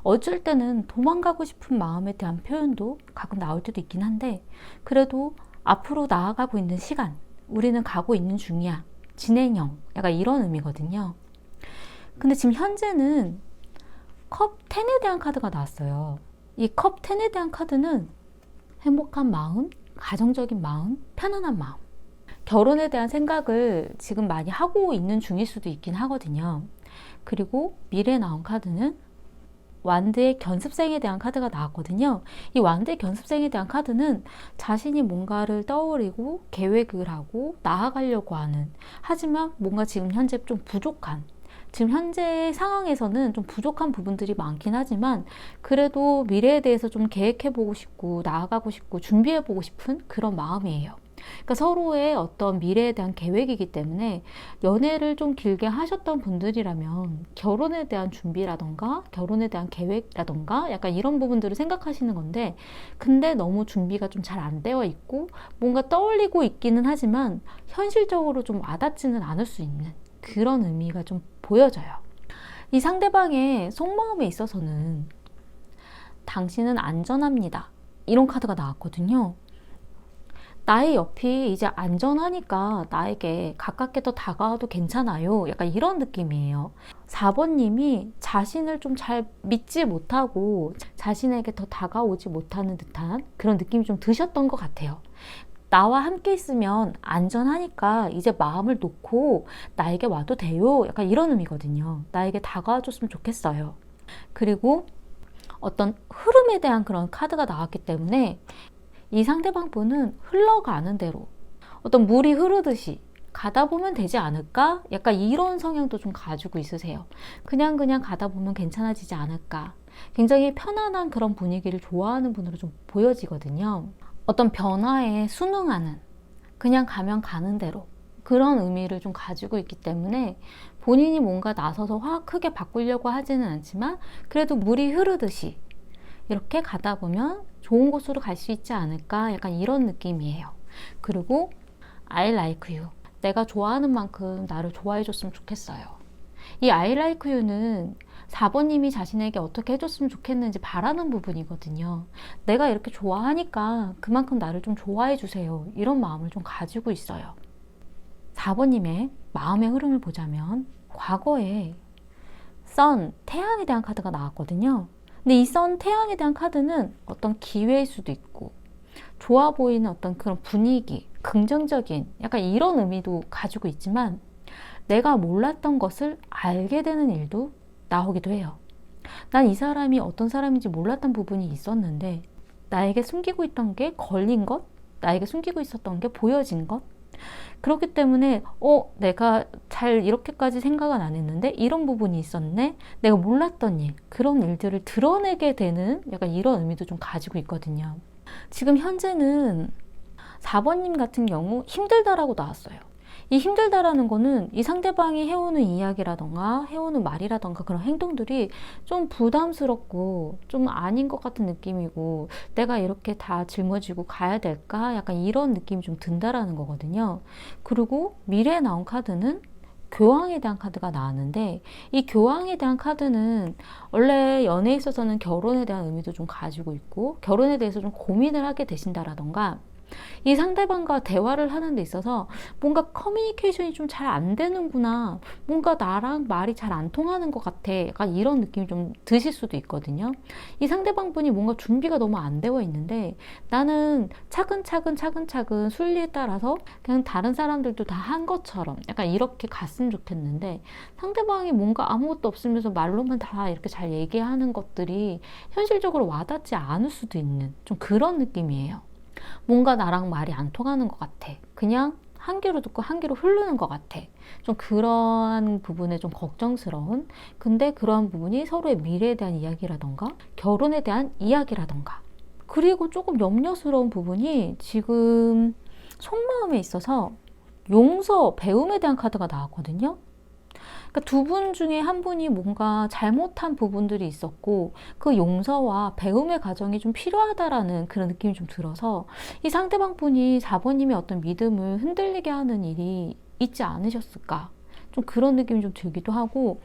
어쩔 때는 도망가고 싶은 마음에 대한 표현도 가끔 나올 때도 있긴 한데 그래도 앞으로 나아가고 있는 시간, 우리는 가고 있는 중이야, 진행형, 약간 이런 의미거든요. 근데 지금 현재는 컵 10에 대한 카드가 나왔어요. 이 컵 10에 대한 카드는 행복한 마음, 가정적인 마음, 편안한 마음, 결혼에 대한 생각을 지금 많이 하고 있는 중일 수도 있긴 하거든요. 그리고 미래에 나온 카드는 완드의 견습생에 대한 카드가 나왔거든요. 이 완드의 견습생에 대한 카드는 자신이 뭔가를 떠올리고 계획을 하고 나아가려고 하는, 하지만 뭔가 지금 현재 좀 부족한, 지금 현재 상황에서는 좀 부족한 부분들이 많긴 하지만 그래도 미래에 대해서 좀 계획해보고 싶고 나아가고 싶고 준비해보고 싶은 그런 마음이에요. 그러니까 서로의 어떤 미래에 대한 계획이기 때문에 연애를 좀 길게 하셨던 분들이라면 결혼에 대한 준비라던가 결혼에 대한 계획이라던가 약간 이런 부분들을 생각하시는 건데 근데 너무 준비가 좀 잘 안 되어 있고 뭔가 떠올리고 있기는 하지만 현실적으로 좀 와닿지는 않을 수 있는 그런 의미가 좀 보여져요. 이 상대방의 속마음에 있어서는 당신은 안전합니다. 이런 카드가 나왔거든요. 나의 옆이 이제 안전하니까 나에게 가깝게 더 다가와도 괜찮아요. 약간 이런 느낌이에요. 4번님이 자신을 좀 잘 믿지 못하고 자신에게 더 다가오지 못하는 듯한 그런 느낌이 좀 드셨던 것 같아요. 나와 함께 있으면 안전하니까 이제 마음을 놓고 나에게 와도 돼요. 약간 이런 의미거든요. 나에게 다가와 줬으면 좋겠어요. 그리고 어떤 흐름에 대한 그런 카드가 나왔기 때문에 이 상대방 분은 흘러가는 대로 어떤 물이 흐르듯이 가다 보면 되지 않을까? 약간 이런 성향도 좀 가지고 있으세요. 그냥 가다 보면 괜찮아지지 않을까? 굉장히 편안한 그런 분위기를 좋아하는 분으로 좀 보여지거든요. 어떤 변화에 순응하는, 그냥 가면 가는 대로 그런 의미를 좀 가지고 있기 때문에 본인이 뭔가 나서서 확 크게 바꾸려고 하지는 않지만 그래도 물이 흐르듯이 이렇게 가다 보면 좋은 곳으로 갈 수 있지 않을까? 약간 이런 느낌이에요. 그리고 I like you. 내가 좋아하는 만큼 나를 좋아해 줬으면 좋겠어요. 이 I like you는 4번님이 자신에게 어떻게 해줬으면 좋겠는지 바라는 부분이거든요. 내가 이렇게 좋아하니까 그만큼 나를 좀 좋아해 주세요. 이런 마음을 좀 가지고 있어요. 4번님의 마음의 흐름을 보자면 과거에 선, 태양에 대한 카드가 나왔거든요. 근데 이 선, 태양에 대한 카드는 어떤 기회일 수도 있고 좋아 보이는 어떤 그런 분위기, 긍정적인 약간 이런 의미도 가지고 있지만 내가 몰랐던 것을 알게 되는 일도 나오기도 해요. 난 이 사람이 어떤 사람인지 몰랐던 부분이 있었는데 나에게 숨기고 있던 게 걸린 것, 나에게 숨기고 있었던 게 보여진 것. 그렇기 때문에 내가 잘 이렇게까지 생각은 안 했는데 이런 부분이 있었네. 내가 몰랐던 일, 그런 일들을 드러내게 되는 약간 이런 의미도 좀 가지고 있거든요. 지금 현재는 4번님 같은 경우 힘들다라고 나왔어요. 이 힘들다라는 거는 이 상대방이 해오는 이야기라던가 해오는 말이라던가 그런 행동들이 좀 부담스럽고 좀 아닌 것 같은 느낌이고 내가 이렇게 다 짊어지고 가야 될까? 약간 이런 느낌이 좀 든다라는 거거든요. 그리고 미래에 나온 카드는 교황에 대한 카드가 나왔는데 이 교황에 대한 카드는 원래 연애에 있어서는 결혼에 대한 의미도 좀 가지고 있고 결혼에 대해서 좀 고민을 하게 되신다라던가 이 상대방과 대화를 하는 데 있어서 뭔가 커뮤니케이션이 좀 잘 안 되는구나. 뭔가 나랑 말이 잘 안 통하는 것 같아. 약간 이런 느낌이 좀 드실 수도 있거든요. 이 상대방 분이 뭔가 준비가 너무 안 되어 있는데 나는 차근차근 순리에 따라서 그냥 다른 사람들도 다 한 것처럼 약간 이렇게 갔으면 좋겠는데 상대방이 뭔가 아무것도 없으면서 말로만 다 이렇게 잘 얘기하는 것들이 현실적으로 와닿지 않을 수도 있는 좀 그런 느낌이에요. 뭔가 나랑 말이 안 통하는 것 같아. 그냥 한 귀로 듣고 한 귀로 흐르는 것 같아. 좀 그러한 부분에 좀 걱정스러운. 근데 그러한 부분이 서로의 미래에 대한 이야기라던가 결혼에 대한 이야기라던가 그리고 조금 염려스러운 부분이 지금 속마음에 있어서 용서, 배움에 대한 카드가 나왔거든요. 그러니까 두 분 중에 한 분이 뭔가 잘못한 부분들이 있었고 그 용서와 배움의 과정이 좀 필요하다라는 그런 느낌이 좀 들어서 이 상대방 분이 4번님의 어떤 믿음을 흔들리게 하는 일이 있지 않으셨을까? 좀 그런 느낌이 좀 들기도 하고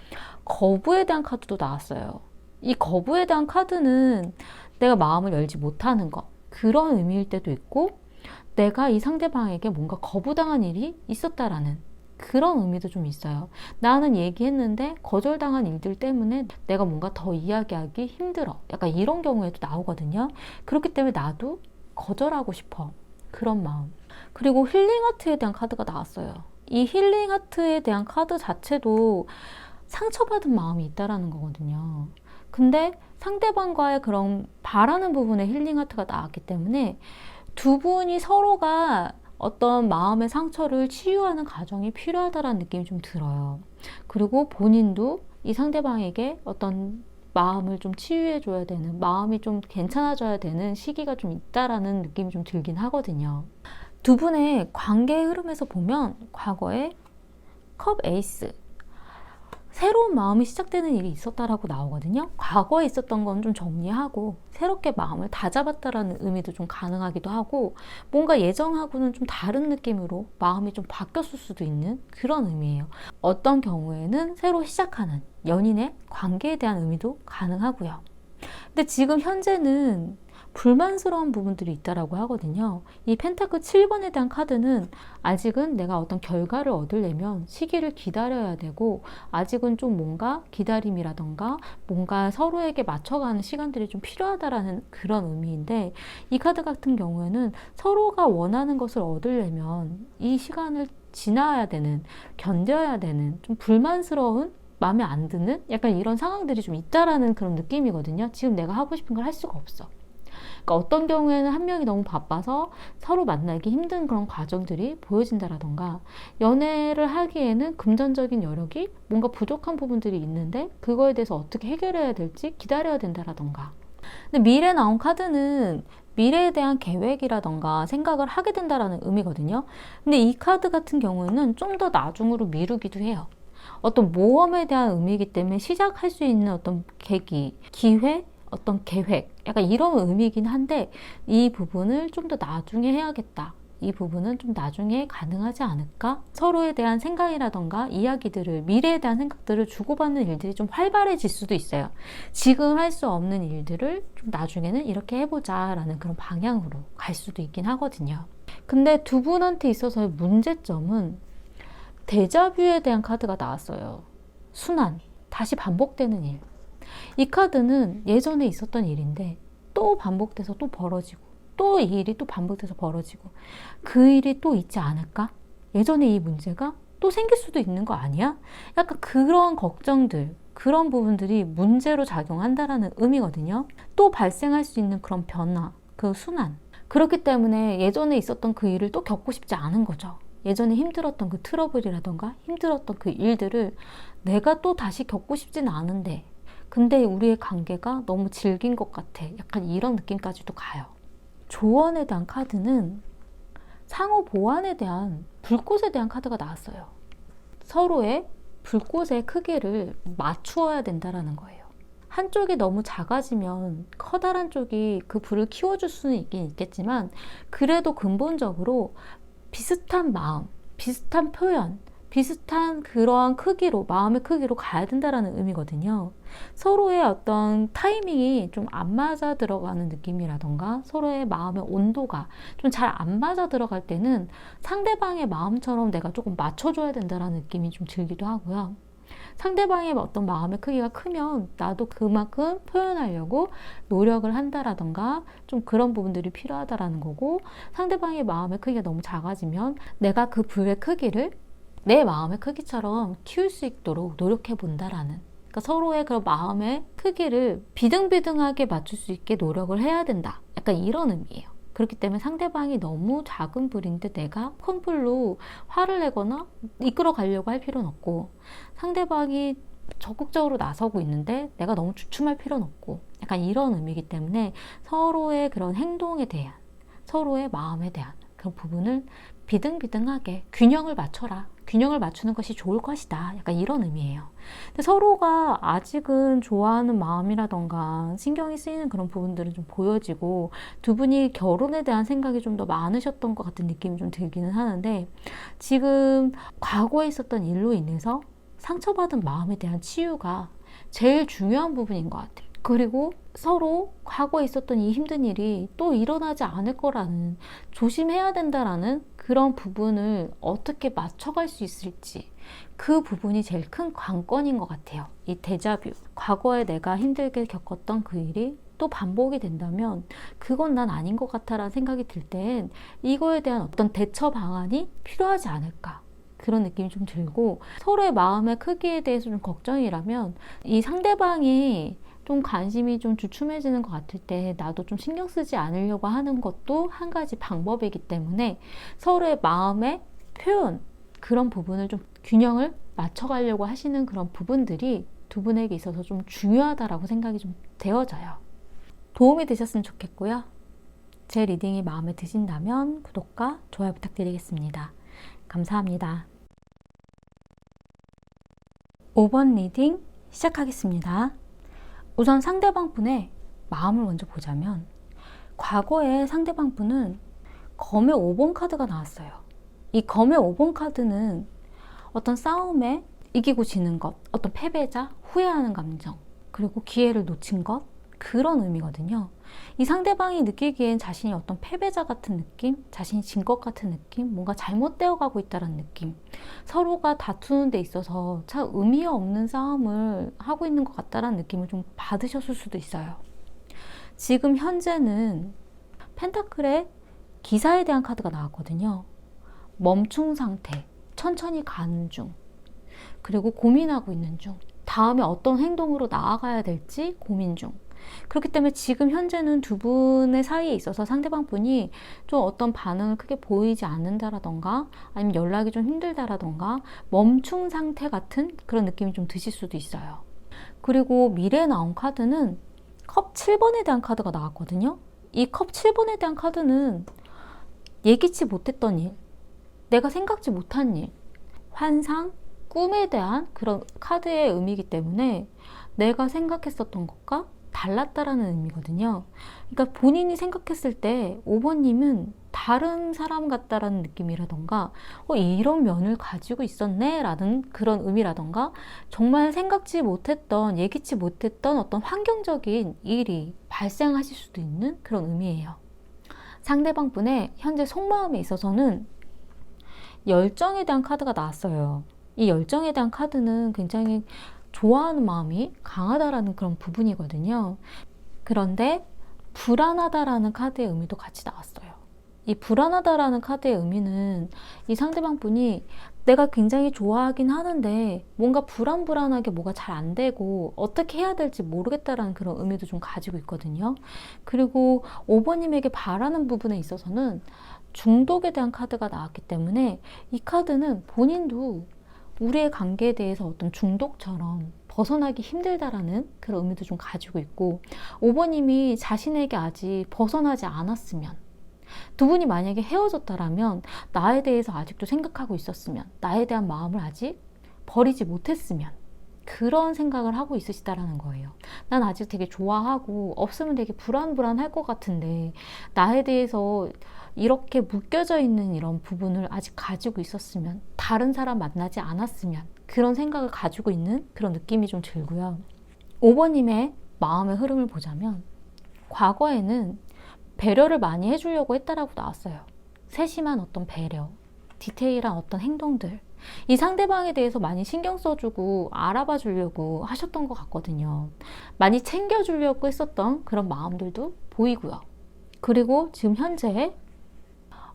거부에 대한 카드도 나왔어요. 이 거부에 대한 카드는 내가 마음을 열지 못하는 것 그런 의미일 때도 있고 내가 이 상대방에게 뭔가 거부당한 일이 있었다라는 그런 의미도 좀 있어요. 나는 얘기했는데 거절당한 일들 때문에 내가 뭔가 더 이야기하기 힘들어. 약간 이런 경우에도 나오거든요. 그렇기 때문에 나도 거절하고 싶어. 그런 마음. 그리고 힐링하트에 대한 카드가 나왔어요. 이 힐링하트에 대한 카드 자체도 상처받은 마음이 있다라는 거거든요. 근데 상대방과의 그런 바라는 부분에 힐링하트가 나왔기 때문에 두 분이 서로가 어떤 마음의 상처를 치유하는 과정이 필요하다는 느낌이 좀 들어요. 그리고 본인도 이 상대방에게 어떤 마음을 좀 치유해줘야 되는, 마음이 좀 괜찮아져야 되는 시기가 좀 있다라는 느낌이 좀 들긴 하거든요. 두 분의 관계의 흐름에서 보면 과거에 컵 에이스, 새로운 마음이 시작되는 일이 있었다라고 나오거든요. 과거에 있었던 건 좀 정리하고 새롭게 마음을 다잡았다라는 의미도 좀 가능하기도 하고 뭔가 예정하고는 좀 다른 느낌으로 마음이 좀 바뀌었을 수도 있는 그런 의미예요. 어떤 경우에는 새로 시작하는 연인의 관계에 대한 의미도 가능하고요. 근데 지금 현재는 불만스러운 부분들이 있다라고 하거든요. 이 펜타클 7번에 대한 카드는 아직은 내가 어떤 결과를 얻으려면 시기를 기다려야 되고, 아직은 좀 뭔가 기다림이라던가 뭔가 서로에게 맞춰가는 시간들이 좀 필요하다라는 그런 의미인데, 이 카드 같은 경우에는 서로가 원하는 것을 얻으려면 이 시간을 지나야 되는, 견뎌야 되는, 좀 불만스러운, 마음에 안 드는 약간 이런 상황들이 좀 있다라는 그런 느낌이거든요. 지금 내가 하고 싶은 걸 할 수가 없어. 그러니까 어떤 경우에는 한 명이 너무 바빠서 서로 만나기 힘든 그런 과정들이 보여진다라던가, 연애를 하기에는 금전적인 여력이 뭔가 부족한 부분들이 있는데 그거에 대해서 어떻게 해결해야 될지 기다려야 된다라던가. 근데 미래에 나온 카드는 미래에 대한 계획이라던가 생각을 하게 된다라는 의미거든요. 근데 이 카드 같은 경우에는 좀 더 나중으로 미루기도 해요. 어떤 모험에 대한 의미이기 때문에 시작할 수 있는 어떤 계기, 기회, 어떤 계획, 약간 이런 의미이긴 한데, 이 부분을 좀 더 나중에 해야겠다, 이 부분은 좀 나중에 가능하지 않을까? 서로에 대한 생각이라던가 이야기들을, 미래에 대한 생각들을 주고받는 일들이 좀 활발해질 수도 있어요. 지금 할 수 없는 일들을 좀 나중에는 이렇게 해보자 라는 그런 방향으로 갈 수도 있긴 하거든요. 근데 두 분한테 있어서의 문제점은 데자뷰에 대한 카드가 나왔어요. 순환, 다시 반복되는 일. 이 카드는 예전에 있었던 일인데 또 반복돼서 또 벌어지고, 또 이 일이 또 반복돼서 벌어지고, 그 일이 또 있지 않을까? 예전에 이 문제가 또 생길 수도 있는 거 아니야? 약간 그런 걱정들, 그런 부분들이 문제로 작용한다라는 의미거든요. 또 발생할 수 있는 그런 변화, 그 순환. 그렇기 때문에 예전에 있었던 그 일을 또 겪고 싶지 않은 거죠. 예전에 힘들었던 그 트러블이라던가 힘들었던 그 일들을 내가 또 다시 겪고 싶진 않은데, 근데 우리의 관계가 너무 질긴 것 같아. 약간 이런 느낌까지도 가요. 조언에 대한 카드는 상호 보완에 대한, 불꽃에 대한 카드가 나왔어요. 서로의 불꽃의 크기를 맞추어야 된다라는 거예요. 한쪽이 너무 작아지면 커다란 쪽이 그 불을 키워줄 수는 있긴 있겠지만, 그래도 근본적으로 비슷한 마음, 비슷한 표현, 비슷한 그러한 크기로, 마음의 크기로 가야 된다라는 의미거든요. 서로의 어떤 타이밍이 좀 안 맞아 들어가는 느낌이라던가, 서로의 마음의 온도가 좀 잘 안 맞아 들어갈 때는 상대방의 마음처럼 내가 조금 맞춰줘야 된다라는 느낌이 좀 들기도 하고요. 상대방의 어떤 마음의 크기가 크면 나도 그만큼 표현하려고 노력을 한다라던가, 좀 그런 부분들이 필요하다라는 거고, 상대방의 마음의 크기가 너무 작아지면 내가 그 불의 크기를 내 마음의 크기처럼 키울 수 있도록 노력해 본다라는, 그러니까 서로의 그런 마음의 크기를 비등비등하게 맞출 수 있게 노력을 해야 된다, 약간 이런 의미예요. 그렇기 때문에 상대방이 너무 작은 불인데 내가 큰 불로 화를 내거나 이끌어 가려고 할 필요는 없고, 상대방이 적극적으로 나서고 있는데 내가 너무 주춤할 필요는 없고, 약간 이런 의미이기 때문에 서로의 그런 행동에 대한, 서로의 마음에 대한 그런 부분을 비등비등하게 균형을 맞춰라, 균형을 맞추는 것이 좋을 것이다, 약간 이런 의미예요. 근데 서로가 아직은 좋아하는 마음이라던가 신경이 쓰이는 그런 부분들은 좀 보여지고, 두 분이 결혼에 대한 생각이 좀 더 많으셨던 것 같은 느낌이 좀 들기는 하는데, 지금 과거에 있었던 일로 인해서 상처받은 마음에 대한 치유가 제일 중요한 부분인 것 같아요. 그리고 서로 과거에 있었던 이 힘든 일이 또 일어나지 않을 거라는, 조심해야 된다라는 그런 부분을 어떻게 맞춰갈 수 있을지, 그 부분이 제일 큰 관건인 것 같아요. 이 데자뷰, 과거에 내가 힘들게 겪었던 그 일이 또 반복이 된다면 그건 난 아닌 것 같아라는 생각이 들 땐 이거에 대한 어떤 대처 방안이 필요하지 않을까, 그런 느낌이 좀 들고, 서로의 마음의 크기에 대해서 좀 걱정이라면 이 상대방이 좀 관심이 좀 주춤해지는 것 같을 때 나도 좀 신경 쓰지 않으려고 하는 것도 한 가지 방법이기 때문에, 서로의 마음의 표현, 그런 부분을 좀 균형을 맞춰가려고 하시는 그런 부분들이 두 분에게 있어서 좀 중요하다라고 생각이 좀 되어져요. 도움이 되셨으면 좋겠고요. 제 리딩이 마음에 드신다면 구독과 좋아요 부탁드리겠습니다. 감사합니다. 5번 리딩 시작하겠습니다. 우선 상대방 분의 마음을 먼저 보자면, 과거에 상대방 분은 검의 5번 카드가 나왔어요. 이 검의 5번 카드는 어떤 싸움에 이기고 지는 것, 어떤 패배자, 후회하는 감정, 그리고 기회를 놓친 것, 그런 의미거든요. 이 상대방이 느끼기엔 자신이 어떤 패배자 같은 느낌, 자신이 진 것 같은 느낌, 뭔가 잘못되어 가고 있다는 느낌, 서로가 다투는 데 있어서 참 의미 없는 싸움을 하고 있는 것 같다는 느낌을 좀 받으셨을 수도 있어요. 지금 현재는 펜타클의 기사에 대한 카드가 나왔거든요. 멈춤 상태, 천천히 가는 중, 그리고 고민하고 있는 중, 다음에 어떤 행동으로 나아가야 될지 고민 중. 그렇기 때문에 지금 현재는 두 분의 사이에 있어서 상대방 분이 좀 어떤 반응을 크게 보이지 않는다라던가 아니면 연락이 좀 힘들다라던가 멈춤 상태 같은 그런 느낌이 좀 드실 수도 있어요. 그리고 미래에 나온 카드는 컵 7번에 대한 카드가 나왔거든요. 이 컵 7번에 대한 카드는 예기치 못했던 일, 내가 생각지 못한 일, 환상, 꿈에 대한 그런 카드의 의미이기 때문에 내가 생각했었던 것과 달랐다라는 의미거든요. 그러니까 본인이 생각했을 때 5번님은 다른 사람 같다라는 느낌이라던가 이런 면을 가지고 있었네 라는 그런 의미라던가 정말 생각지 못했던 예기치 못했던 어떤 환경적인 일이 발생하실 수도 있는 그런 의미예요. 상대방 분의 현재 속마음에 있어서는 열정에 대한 카드가 나왔어요. 이 열정에 대한 카드는 굉장히 좋아하는 마음이 강하다라는 그런 부분이거든요. 그런데 불안하다라는 카드의 의미도 같이 나왔어요. 이 불안하다라는 카드의 의미는 이 상대방 분이 내가 굉장히 좋아하긴 하는데 뭔가 불안불안하게 뭐가 잘 안 되고 어떻게 해야 될지 모르겠다라는 그런 의미도 좀 가지고 있거든요. 그리고 5번님에게 바라는 부분에 있어서는 중독에 대한 카드가 나왔기 때문에 이 카드는 본인도 우리의 관계에 대해서 어떤 중독처럼 벗어나기 힘들다라는 그런 의미도 좀 가지고 있고 5번님이 자신에게 아직 벗어나지 않았으면 두 분이 만약에 헤어졌다라면 나에 대해서 아직도 생각하고 있었으면 나에 대한 마음을 아직 버리지 못했으면 그런 생각을 하고 있으시다라는 거예요. 난 아직 되게 좋아하고 없으면 되게 불안불안할 것 같은데 나에 대해서 이렇게 묶여져 있는 이런 부분을 아직 가지고 있었으면 다른 사람 만나지 않았으면 그런 생각을 가지고 있는 그런 느낌이 좀 들고요. 5번님의 마음의 흐름을 보자면 과거에는 배려를 많이 해주려고 했다라고 나왔어요. 세심한 어떤 배려, 디테일한 어떤 행동들 이 상대방에 대해서 많이 신경 써주고 알아봐 주려고 하셨던 것 같거든요. 많이 챙겨주려고 했었던 그런 마음들도 보이고요. 그리고 지금 현재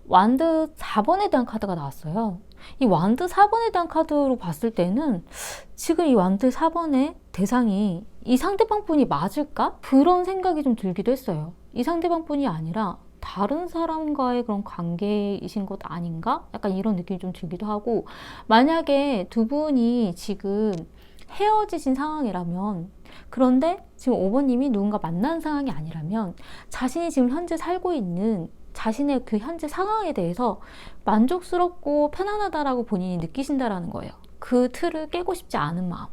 완드 4번에 대한 카드가 나왔어요. 이 완드 4번에 대한 카드로 봤을 때는 지금 이 완드 4번의 대상이 이 상대방 분이 맞을까? 그런 생각이 좀 들기도 했어요. 이 상대방 분이 아니라 다른 사람과의 그런 관계이신 것 아닌가? 약간 이런 느낌이 좀 들기도 하고 만약에 두 분이 지금 헤어지신 상황이라면 그런데 지금 5번님이 누군가 만난 상황이 아니라면 자신이 지금 현재 살고 있는 자신의 그 현재 상황에 대해서 만족스럽고 편안하다라고 본인이 느끼신다라는 거예요. 그 틀을 깨고 싶지 않은 마음.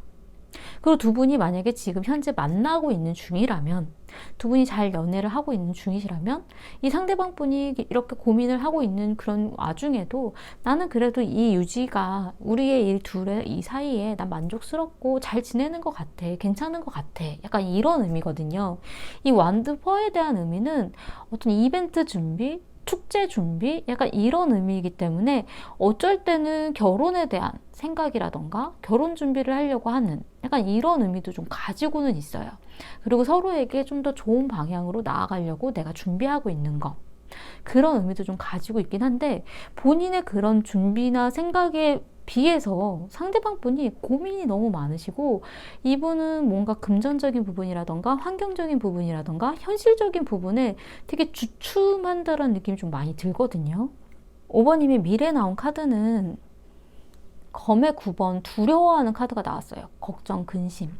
그리고 두 분이 만약에 지금 현재 만나고 있는 중이라면 두 분이 잘 연애를 하고 있는 중이시라면 이 상대방 분이 이렇게 고민을 하고 있는 그런 와중에도 나는 그래도 이 유지가 우리의 이 둘의 이 사이에 난 만족스럽고 잘 지내는 것 같아. 괜찮은 것 같아. 약간 이런 의미거든요. 이 완드 퍼에 대한 의미는 어떤 이벤트 준비, 축제 준비 약간 이런 의미이기 때문에 어쩔 때는 결혼에 대한 생각이라던가 결혼 준비를 하려고 하는 약간 이런 의미도 좀 가지고는 있어요. 그리고 서로에게 좀 더 좋은 방향으로 나아가려고 내가 준비하고 있는 것 그런 의미도 좀 가지고 있긴 한데 본인의 그런 준비나 생각에 비해서 상대방 분이 고민이 너무 많으시고 이분은 뭔가 금전적인 부분이라던가 환경적인 부분이라던가 현실적인 부분에 되게 주춤한다는 느낌이 좀 많이 들거든요. 5번님의 미래에 나온 카드는 검의 9번 두려워하는 카드가 나왔어요. 걱정, 근심.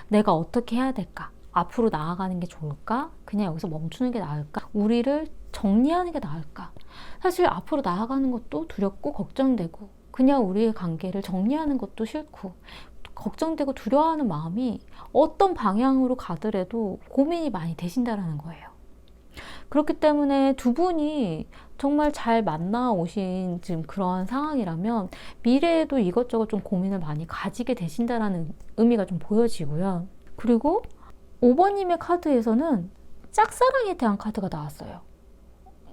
내가 어떻게 해야 될까? 앞으로 나아가는 게 좋을까? 그냥 여기서 멈추는 게 나을까? 우리를 정리하는 게 나을까? 사실 앞으로 나아가는 것도 두렵고 걱정되고 그냥 우리의 관계를 정리하는 것도 싫고 걱정되고 두려워하는 마음이 어떤 방향으로 가더라도 고민이 많이 되신다라는 거예요. 그렇기 때문에 두 분이 정말 잘 만나 오신 지금 그런 상황이라면 미래에도 이것저것 좀 고민을 많이 가지게 되신다라는 의미가 좀 보여지고요. 그리고 5번님의 카드에서는 짝사랑에 대한 카드가 나왔어요.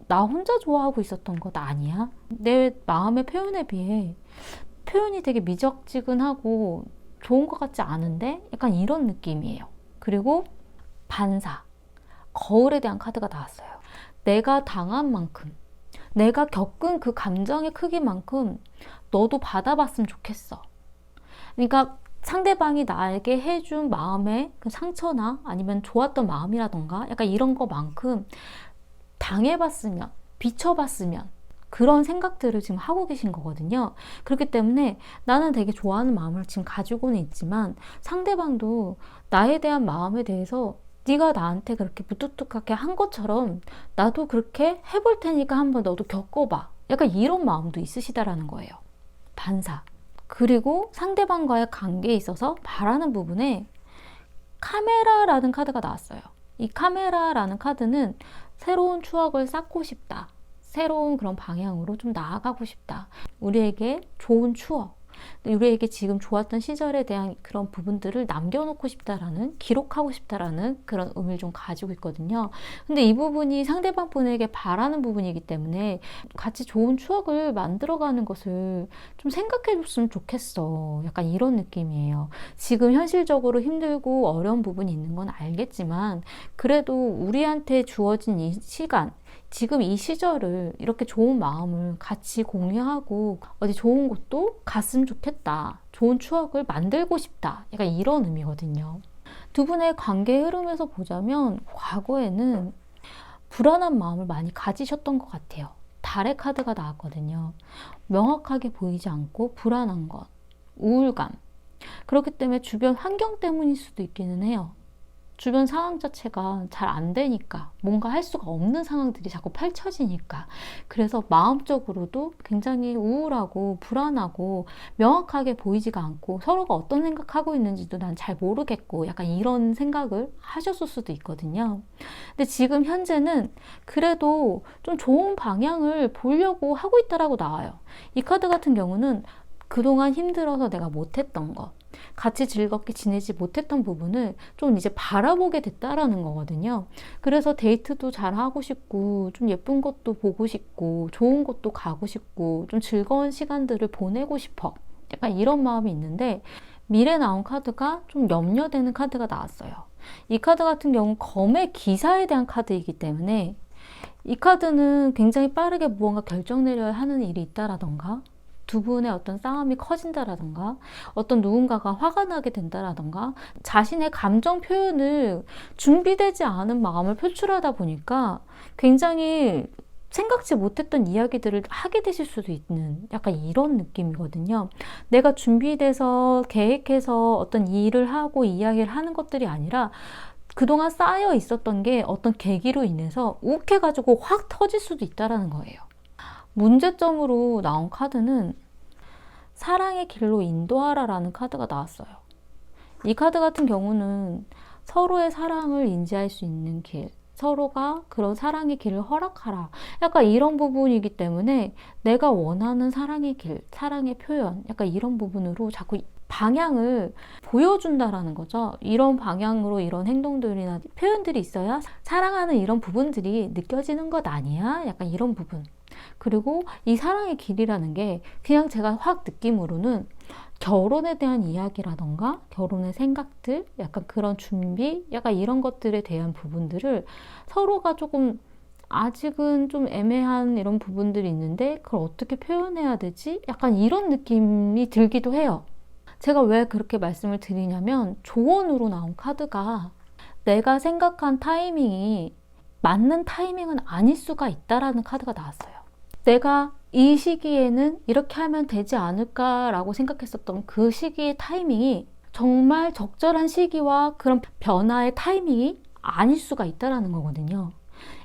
나 혼자 좋아하고 있었던 것 아니야? 내 마음의 표현에 비해 표현이 되게 미적지근하고 좋은 것 같지 않은데? 약간 이런 느낌이에요. 그리고 반사, 거울에 대한 카드가 나왔어요. 내가 당한 만큼, 내가 겪은 그 감정의 크기만큼 너도 받아봤으면 좋겠어. 그러니까 상대방이 나에게 해준 마음의 그 상처나 아니면 좋았던 마음이라던가 약간 이런 거만큼 당해봤으면, 비춰봤으면 그런 생각들을 지금 하고 계신 거거든요. 그렇기 때문에 나는 되게 좋아하는 마음을 지금 가지고는 있지만 상대방도 나에 대한 마음에 대해서 네가 나한테 그렇게 무뚝뚝하게 한 것처럼 나도 그렇게 해볼 테니까 한번 너도 겪어봐. 약간 이런 마음도 있으시다라는 거예요. 반사. 그리고 상대방과의 관계에 있어서 바라는 부분에 카메라라는 카드가 나왔어요. 이 카메라라는 카드는 새로운 추억을 쌓고 싶다. 새로운 그런 방향으로 좀 나아가고 싶다. 우리에게 좋은 추억, 우리에게 지금 좋았던 시절에 대한 그런 부분들을 남겨놓고 싶다라는, 기록하고 싶다라는 그런 의미를 좀 가지고 있거든요. 근데 이 부분이 상대방 분에게 바라는 부분이기 때문에 같이 좋은 추억을 만들어가는 것을 좀 생각해 줬으면 좋겠어. 약간 이런 느낌이에요. 지금 현실적으로 힘들고 어려운 부분이 있는 건 알겠지만 그래도 우리한테 주어진 이 시간, 지금 이 시절을 이렇게 좋은 마음을 같이 공유하고 어디 좋은 곳도 갔으면 좋겠다. 좋은 추억을 만들고 싶다. 약간 이런 의미거든요. 두 분의 관계 흐름에서 보자면 과거에는 불안한 마음을 많이 가지셨던 것 같아요. 달의 카드가 나왔거든요. 명확하게 보이지 않고 불안한 것, 우울감. 그렇기 때문에 주변 환경 때문일 수도 있기는 해요. 주변 상황 자체가 잘 안 되니까 뭔가 할 수가 없는 상황들이 자꾸 펼쳐지니까 그래서 마음적으로도 굉장히 우울하고 불안하고 명확하게 보이지가 않고 서로가 어떤 생각하고 있는지도 난 잘 모르겠고 약간 이런 생각을 하셨을 수도 있거든요. 근데 지금 현재는 그래도 좀 좋은 방향을 보려고 하고 있다라고 나와요. 이 카드 같은 경우는 그동안 힘들어서 내가 못했던 것, 같이 즐겁게 지내지 못했던 부분을 좀 이제 바라보게 됐다라는 거거든요. 그래서 데이트도 잘 하고 싶고 좀 예쁜 것도 보고 싶고 좋은 곳도 가고 싶고 좀 즐거운 시간들을 보내고 싶어. 약간 이런 마음이 있는데 미래 나온 카드가 좀 염려되는 카드가 나왔어요. 이 카드 같은 경우는 검의 기사에 대한 카드이기 때문에 이 카드는 굉장히 빠르게 무언가 결정 내려야 하는 일이 있다라던가 두 분의 어떤 싸움이 커진다라던가 어떤 누군가가 화가 나게 된다라던가 자신의 감정 표현을 준비되지 않은 마음을 표출하다 보니까 굉장히 생각지 못했던 이야기들을 하게 되실 수도 있는 약간 이런 느낌이거든요. 내가 준비돼서 계획해서 어떤 일을 하고 이야기를 하는 것들이 아니라 그동안 쌓여 있었던 게 어떤 계기로 인해서 욱해가지고 확 터질 수도 있다라는 거예요. 문제점으로 나온 카드는 사랑의 길로 인도하라라는 카드가 나왔어요. 이 카드 같은 경우는 서로의 사랑을 인지할 수 있는 길, 서로가 그런 사랑의 길을 허락하라. 약간 이런 부분이기 때문에 내가 원하는 사랑의 길, 사랑의 표현, 약간 이런 부분으로 자꾸 방향을 보여준다라는 거죠. 이런 방향으로 이런 행동들이나 표현들이 있어야 사랑하는 이런 부분들이 느껴지는 것 아니야? 약간 이런 부분. 그리고 이 사랑의 길이라는 게 그냥 제가 확 느낌으로는 결혼에 대한 이야기라던가 결혼의 생각들, 약간 그런 준비, 약간 이런 것들에 대한 부분들을 서로가 조금 아직은 좀 애매한 이런 부분들이 있는데 그걸 어떻게 표현해야 되지? 약간 이런 느낌이 들기도 해요. 제가 왜 그렇게 말씀을 드리냐면 조언으로 나온 카드가 내가 생각한 타이밍이 맞는 타이밍은 아닐 수가 있다라는 카드가 나왔어요. 내가 이 시기에는 이렇게 하면 되지 않을까라고 생각했었던 그 시기의 타이밍이 정말 적절한 시기와 그런 변화의 타이밍이 아닐 수가 있다라는 거거든요.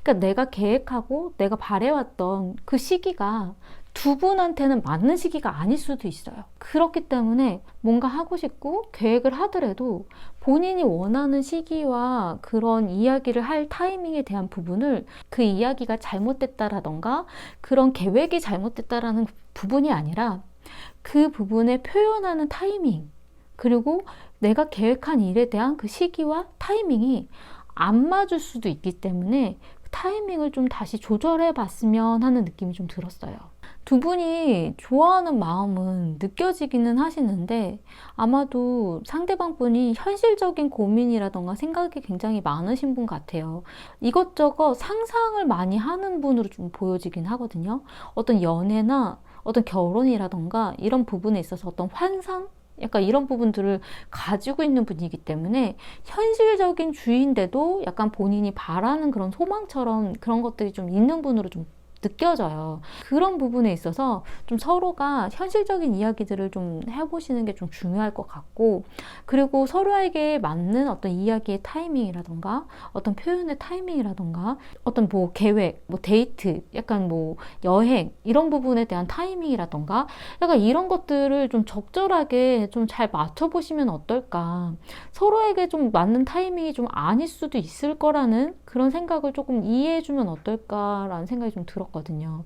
그러니까 내가 계획하고 내가 바래왔던 그 시기가 두 분한테는 맞는 시기가 아닐 수도 있어요. 그렇기 때문에 뭔가 하고 싶고 계획을 하더라도 본인이 원하는 시기와 그런 이야기를 할 타이밍에 대한 부분을 그 이야기가 잘못됐다라던가 그런 계획이 잘못됐다라는 부분이 아니라 그 부분에 표현하는 타이밍 그리고 내가 계획한 일에 대한 그 시기와 타이밍이 안 맞을 수도 있기 때문에 타이밍을 좀 다시 조절해 봤으면 하는 느낌이 좀 들었어요. 두 분이 좋아하는 마음은 느껴지기는 하시는데 아마도 상대방 분이 현실적인 고민이라던가 생각이 굉장히 많으신 분 같아요. 이것저것 상상을 많이 하는 분으로 좀 보여지긴 하거든요. 어떤 연애나 어떤 결혼이라던가 이런 부분에 있어서 어떤 환상? 약간 이런 부분들을 가지고 있는 분이기 때문에 현실적인 주의인데도 약간 본인이 바라는 그런 소망처럼 그런 것들이 좀 있는 분으로 좀 느껴져요. 그런 부분에 있어서 좀 서로가 현실적인 이야기들을 좀 해보시는 게 좀 중요할 것 같고, 그리고 서로에게 맞는 어떤 이야기의 타이밍이라던가 어떤 표현의 타이밍이라던가 어떤 뭐 계획, 뭐 데이트, 약간 뭐 여행 이런 부분에 대한 타이밍이라던가 약간 이런 것들을 좀 적절하게 좀 잘 맞춰보시면 어떨까. 서로에게 좀 맞는 타이밍이 좀 아닐 수도 있을 거라는 그런 생각을 조금 이해해주면 어떨까라는 생각이 좀 들었거든요.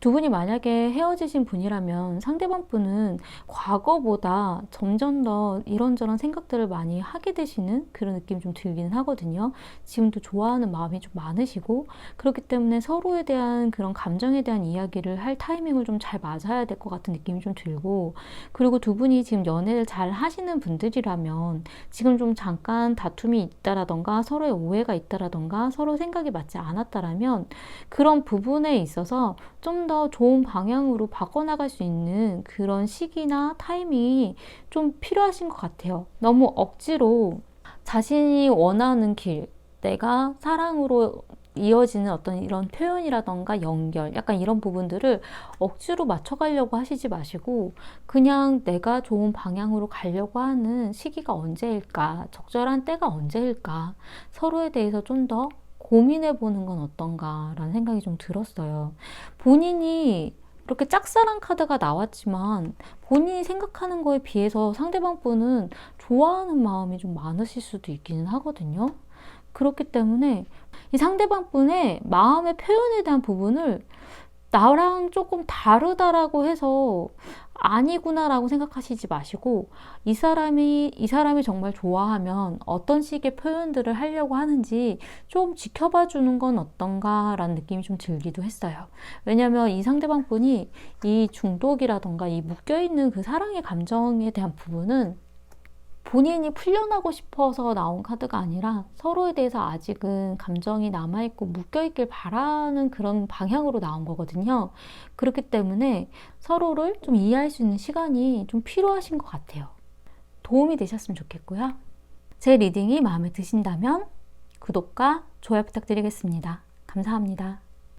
두 분이 만약에 헤어지신 분이라면 상대방 분은 과거보다 점점 더 이런저런 생각들을 많이 하게 되시는 그런 느낌이 좀 들기는 하거든요. 지금도 좋아하는 마음이 좀 많으시고, 그렇기 때문에 서로에 대한 그런 감정에 대한 이야기를 할 타이밍을 좀 잘 맞아야 될 것 같은 느낌이 좀 들고, 그리고 두 분이 지금 연애를 잘 하시는 분들이라면 지금 좀 잠깐 다툼이 있다라던가 서로의 오해가 있다라던가 서로 생각이 맞지 않았다라면 그런 부분에 있어서 좀 더 좋은 방향으로 바꿔나갈 수 있는 그런 시기나 타이밍이 좀 필요하신 것 같아요. 너무 억지로 자신이 원하는 길, 내가 사랑으로 이어지는 어떤 이런 표현이라던가 연결, 약간 이런 부분들을 억지로 맞춰가려고 하시지 마시고 그냥 내가 좋은 방향으로 가려고 하는 시기가 언제일까, 적절한 때가 언제일까, 서로에 대해서 좀 더 고민해 보는 건 어떤가라는 생각이 좀 들었어요. 본인이 이렇게 짝사랑 카드가 나왔지만 본인이 생각하는 거에 비해서 상대방 분은 좋아하는 마음이 좀 많으실 수도 있기는 하거든요. 그렇기 때문에 이 상대방 분의 마음의 표현에 대한 부분을 나랑 조금 다르다라고 해서 아니구나라고 생각하시지 마시고 이 사람이 정말 좋아하면 어떤 식의 표현들을 하려고 하는지 좀 지켜봐 주는 건 어떤가라는 느낌이 좀 들기도 했어요. 왜냐면 이 상대방 분이 이 중독이라던가 이 묶여있는 그 사랑의 감정에 대한 부분은 본인이 풀려나고 싶어서 나온 카드가 아니라 서로에 대해서 아직은 감정이 남아있고 묶여있길 바라는 그런 방향으로 나온 거거든요. 그렇기 때문에 서로를 좀 이해할 수 있는 시간이 좀 필요하신 것 같아요. 도움이 되셨으면 좋겠고요. 제 리딩이 마음에 드신다면 구독과 좋아요 부탁드리겠습니다. 감사합니다.